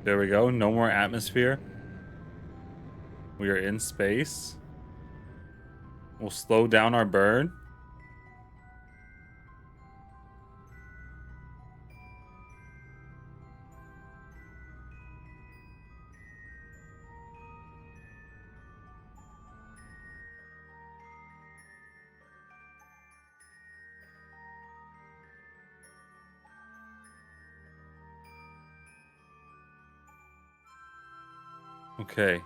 There we go. No more atmosphere. We are in space. We'll slow down our burn. Okay.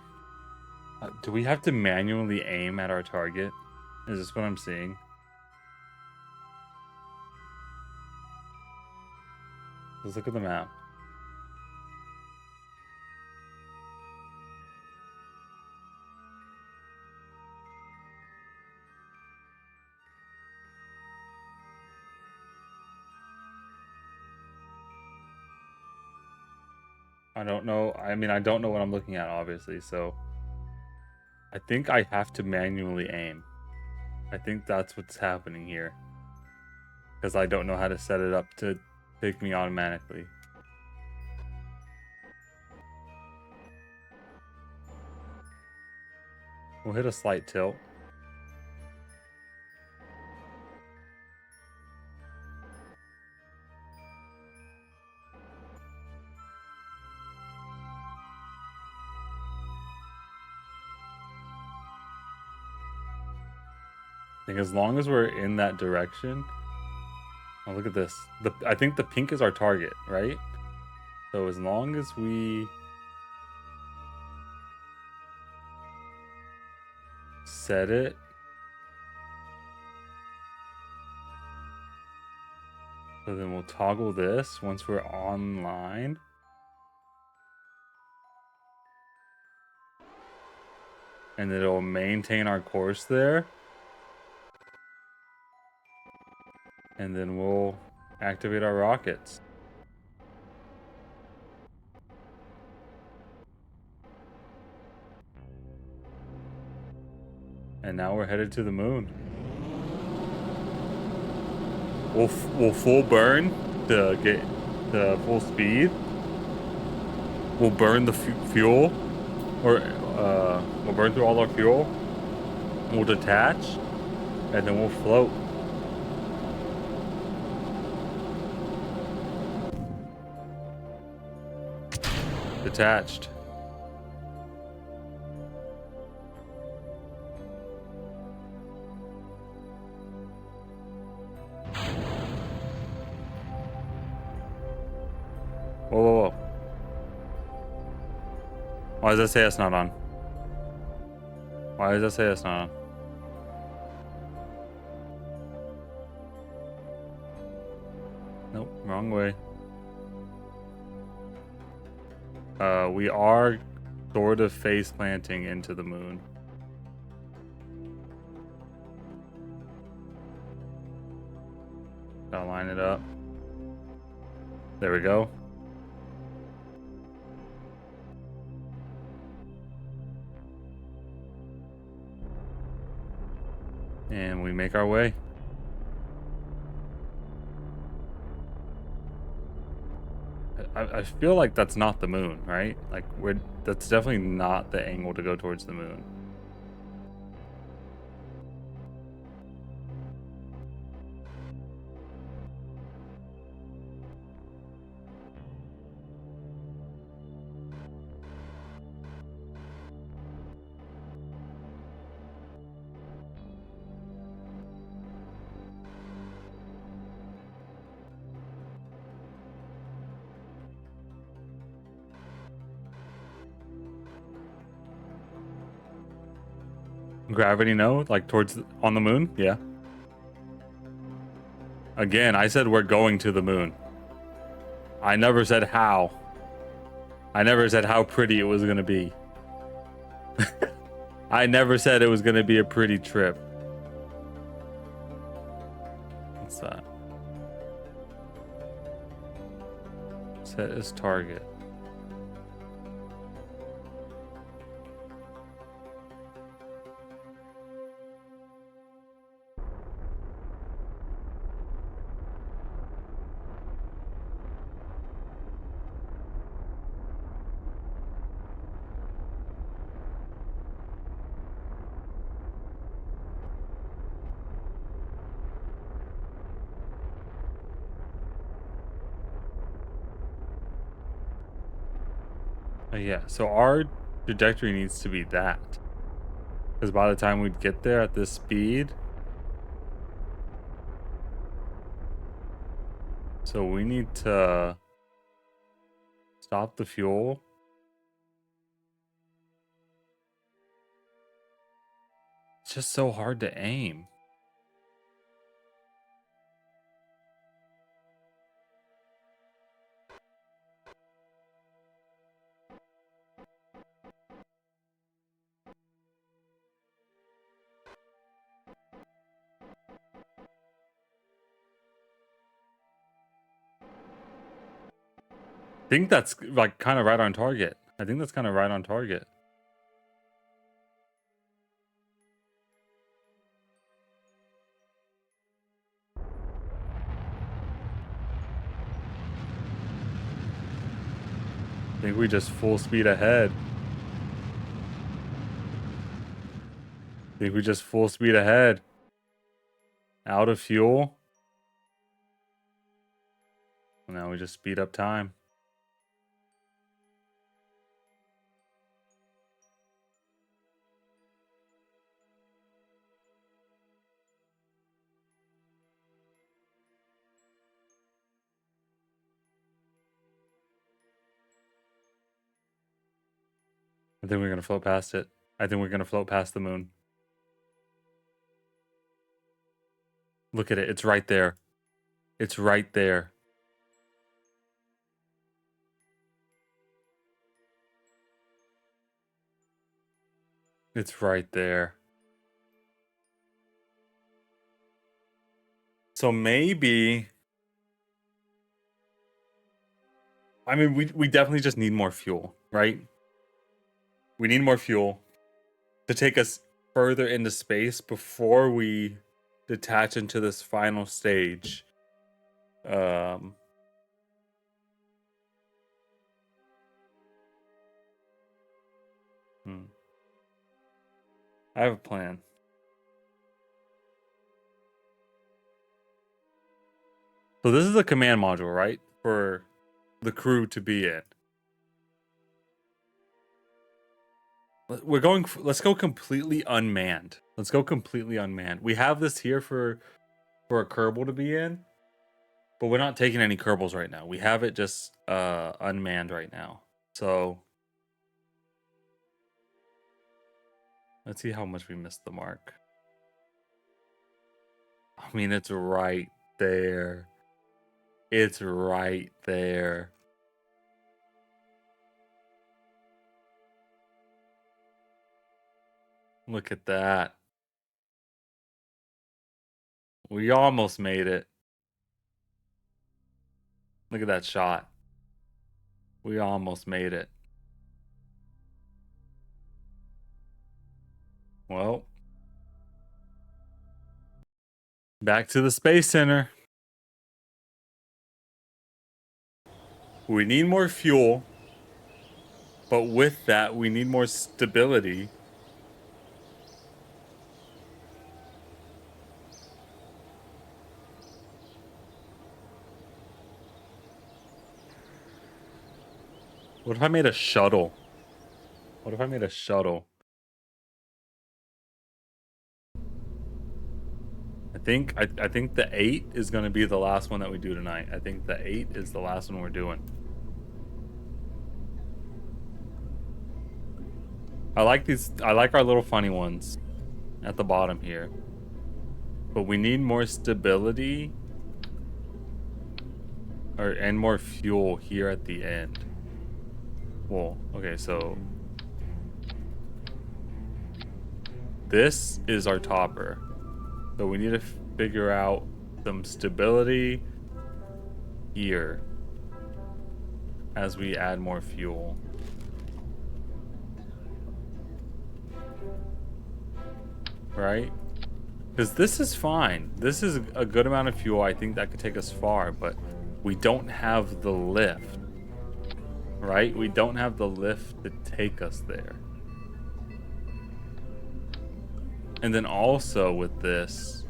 Do we have to manually aim at our target? Is this what I'm seeing? Let's look at the map. I don't know. I mean, I don't know what I'm looking at, obviously, so I think I have to manually aim. I think that's what's happening here. Because I don't know how to set it up to take me automatically. We'll hit a slight tilt. I think as long as we're in that direction. Oh, look at this. I think the pink is our target, right? So as long as we set it. So then we'll toggle this once we're online. And it'll maintain our course there. And then we'll activate our rockets. And now we're headed to the moon. We'll full burn to get the full speed. We'll burn the fuel, or we'll burn through all our fuel. We'll detach, and then we'll float. Detached. Whoa, whoa, whoa. Why does that say it's not on? Why does that say it's not on? Nope, wrong way. We are sort of face planting into the moon. Gotta line it up. There we go. And we make our way. I feel like that's not the moon, right? Like that's definitely not the angle to go towards the moon. Gravity, no? Like towards on the moon? Yeah. Again, I said we're going to the moon. I never said how. I never said how pretty it was gonna be. I never said it was gonna be a pretty trip. What's that? Set as target. Yeah, so our trajectory needs to be that. Because by the time we'd get there at this speed, so we need to stop the fuel. It's just so hard to aim. I think that's like kind of right on target. I think that's kind of right on target. I think we just full speed ahead. I think we just full speed ahead. Out of fuel. And now we just speed up time. I think we're going to float past it. I think we're going to float past the moon. Look at it. It's right there. It's right there. It's right there. So maybe... I mean, we definitely just need more fuel, right? We need more fuel to take us further into space before we detach into this final stage. Hmm. I have a plan. So this is a command module, right? For the crew to be in. We're going. Let's go completely unmanned. Let's go completely unmanned. We have this here for a Kerbal to be in, but we're not taking any Kerbals right now. We have it just unmanned right now. So let's see how much we missed the mark. I mean, it's right there. It's right there. Look at that. We almost made it. Look at that shot. We almost made it. Well, back to the Space Center. We need more fuel, but with that, we need more stability. What if I made a shuttle? What if I made a shuttle? I think the 8 is going to be the last one that we do tonight. I think the 8 is the last one we're doing. I like these. I like our little funny ones. at the bottom here. But we need more stability and more fuel here at the end. Well, okay, so this is our topper. So we need to figure out some stability here as we add more fuel. Right? Because this is fine. This is a good amount of fuel. I think that could take us far, but we don't have the lift. Right? We don't have the lift to take us there. And then also with this,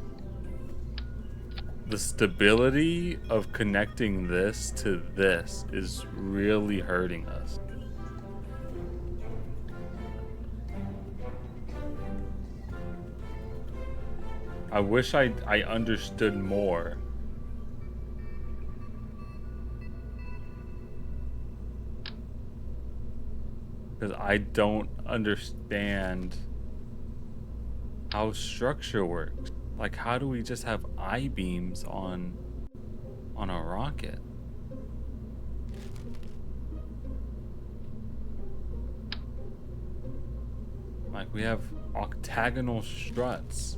the stability of connecting this to this is really hurting us. I wish I understood more. Because I don't understand how structure works. Like, how do we just have I-beams on a rocket? Like, we have octagonal struts.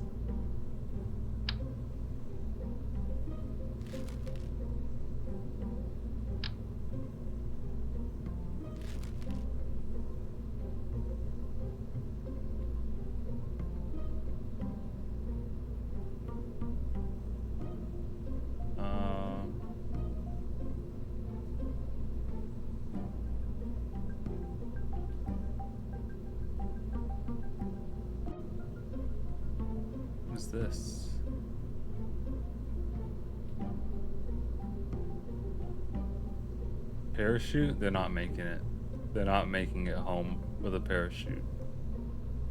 What's this? Parachute? They're not making it. They're not making it home with a parachute.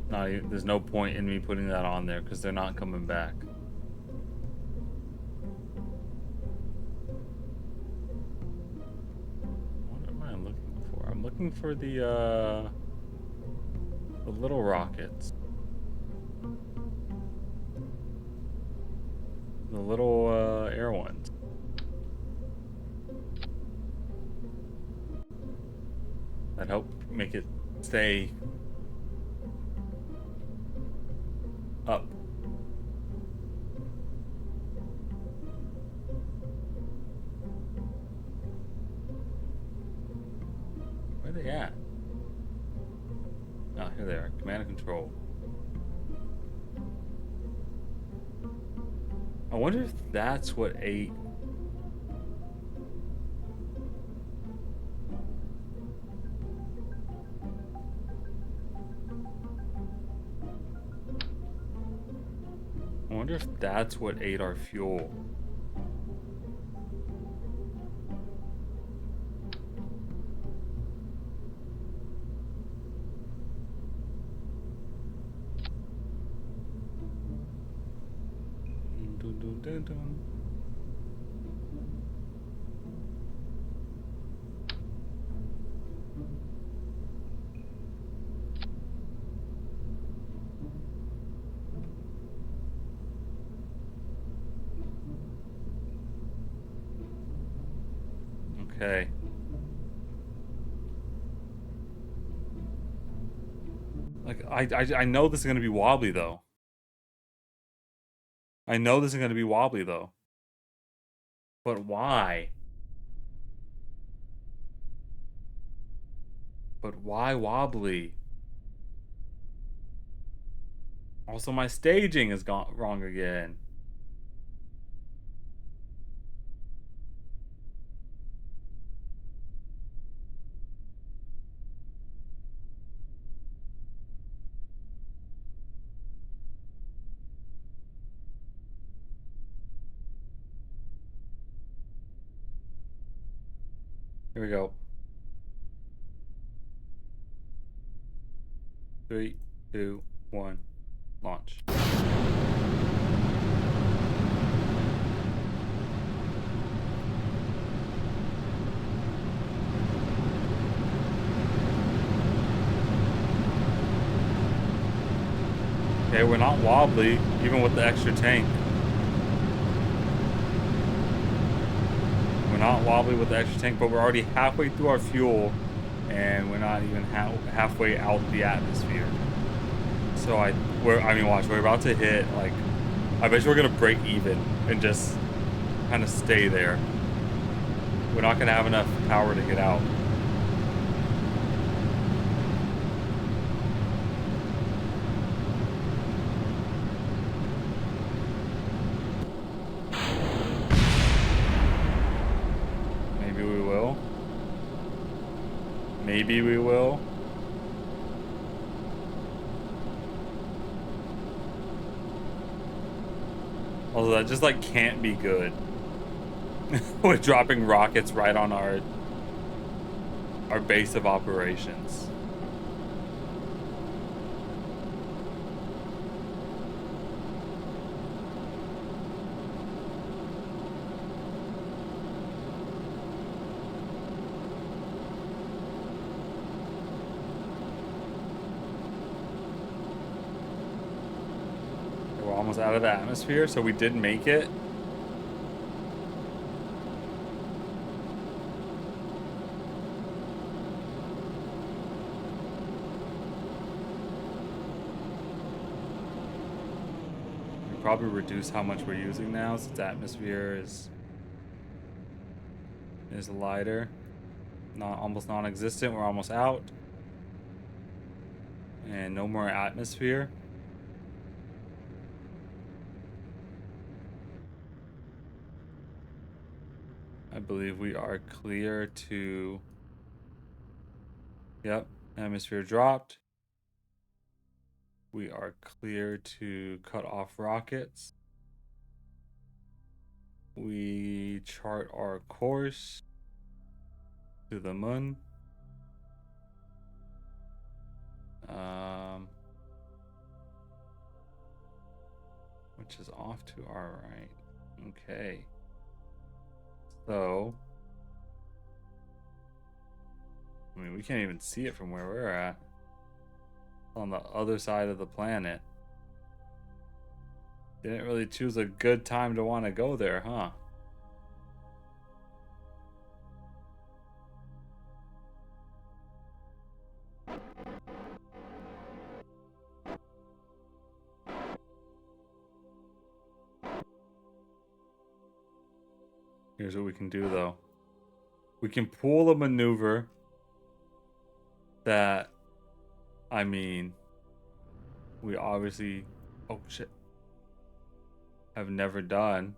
Not even, there's no point in me putting that on there because they're not coming back. What am I looking for? I'm looking for the little rockets. The little air ones. That help make it stay up. Where are they at? Oh, here they are. Command and control. I wonder if that's what ate. I wonder if that's what ate our fuel. Dun, dun, dun, dun. Okay. Like, I know this is gonna be wobbly though. I know this is gonna be wobbly though. But why? But why wobbly? Also, my staging has gone wrong again. Here we go. 3, 2, 1, launch. Okay, we're not wobbly, even with the extra tank. We're not wobbly with the extra tank, but we're already halfway through our fuel, and we're not even halfway out the atmosphere. So I mean, watch, we're about to hit, like, I bet you we're gonna break even and just kind of stay there. We're not gonna have enough power to get out. Maybe we will. Maybe we will. Although that just, like, can't be good. We're dropping rockets right on our base of operations. We're almost out of the atmosphere, so we did make it. Probably reduce how much we're using now, since the atmosphere is lighter, almost non-existent. We're almost out, and no more atmosphere. I believe we are clear to. Yep, atmosphere dropped. We are clear to cut off rockets. We chart our course to the moon. Which is off to our right. Okay. So, I mean, we can't even see it from where we're at. On the other side of the planet. Didn't really choose a good time to want to go there, huh? Here's what we can do, though. We can pull a maneuver that, I mean, we obviously, oh shit, have never done.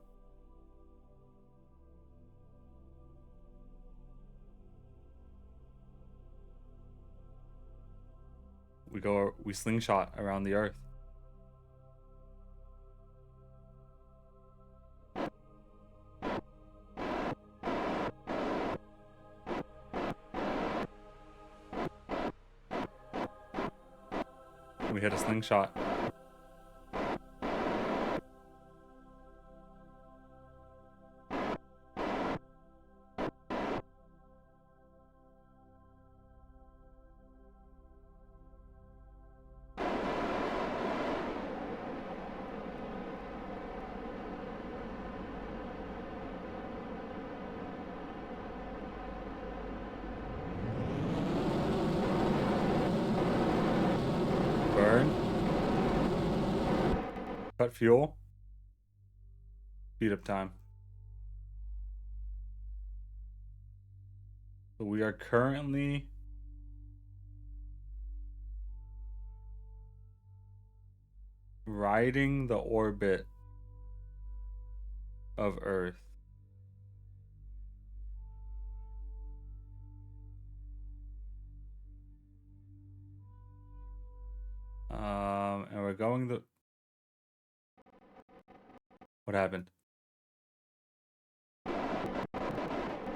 We slingshot around the Earth. We hit a slingshot. Burn. Cut fuel. Speed up time. So we are currently riding the orbit of Earth. And we're going the... What happened?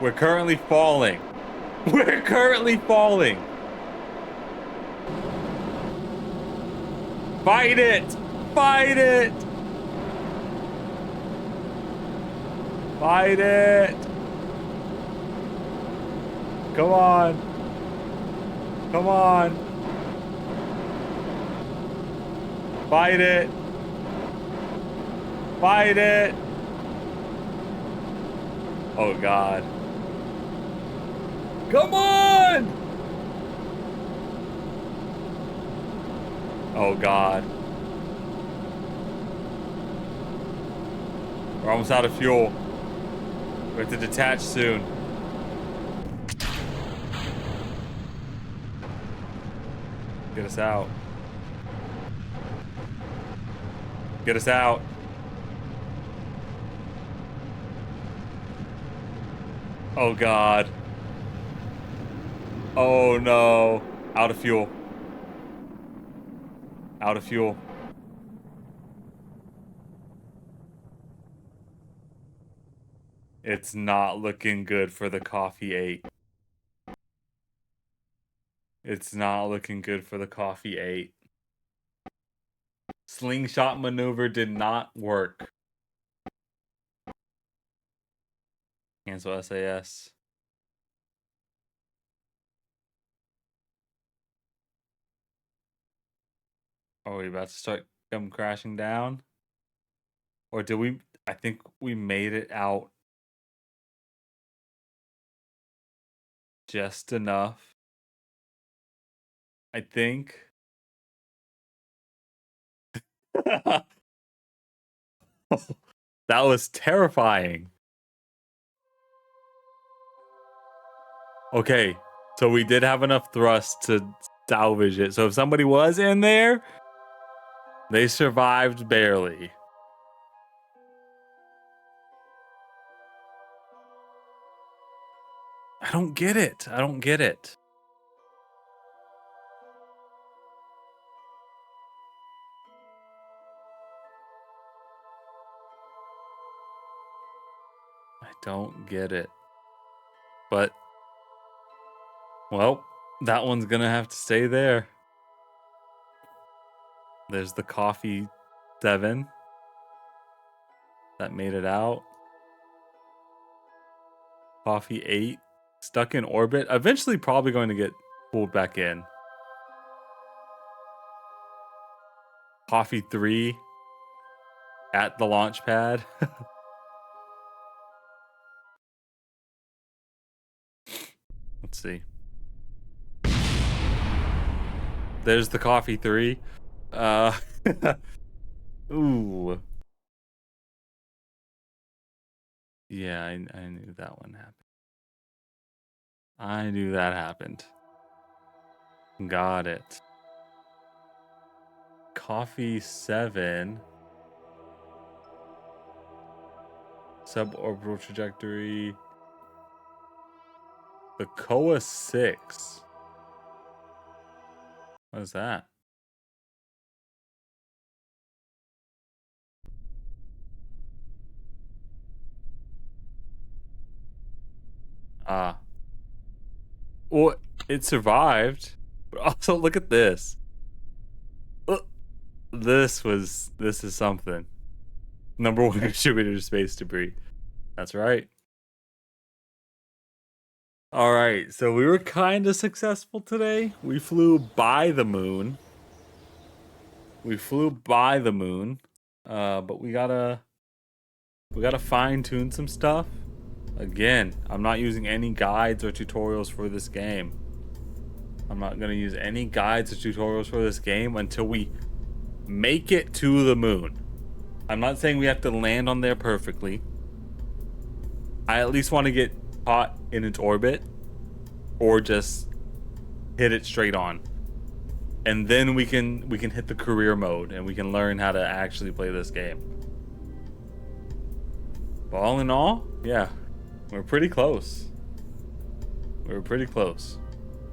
We're currently falling. We're currently falling. Fight it! Fight it! Fight it! Come on. Come on. Fight it. Fight it. Oh, God. Come on! Oh, God. We're almost out of fuel. We have to detach soon. Get us out. Get us out. Oh, God. Oh, no. Out of fuel. Out of fuel. It's not looking good for the Coffee 8. It's not looking good for the Coffee 8. Slingshot maneuver did not work. Cancel SAS. Are we about to start come crashing down? Or did we? I think we made it out just enough. I think. That was terrifying. Okay, so we did have enough thrust to salvage it. So if somebody was in there, they survived barely. I don't get it. I don't get it. I don't get it. But, well, that one's gonna have to stay there. There's the Coffee 7 that made it out. Coffee 8 stuck in orbit. Eventually probably going to get pulled back in. Coffee 3 at the launch pad. Let's see. There's the Coffee 3. Ooh. Yeah, I knew that one happened. I knew that happened. Got it. Coffee 7. Suborbital trajectory. The Koa 6. What is that? Ah. Well, it survived. But also, look at this. Look, this is something. Number 1 contributor to space debris. That's right. All right, so we were kind of successful today. We flew by the moon. But we gotta fine tune some stuff. Again, I'm not using any guides or tutorials for this game. I'm not gonna use any guides or tutorials for this game until we make it to the moon. I'm not saying we have to land on there perfectly. I at least want to get caught in its orbit, or just hit it straight on, and then we can hit the career mode and we can learn how to actually play this game. But all in all, yeah, we're pretty close.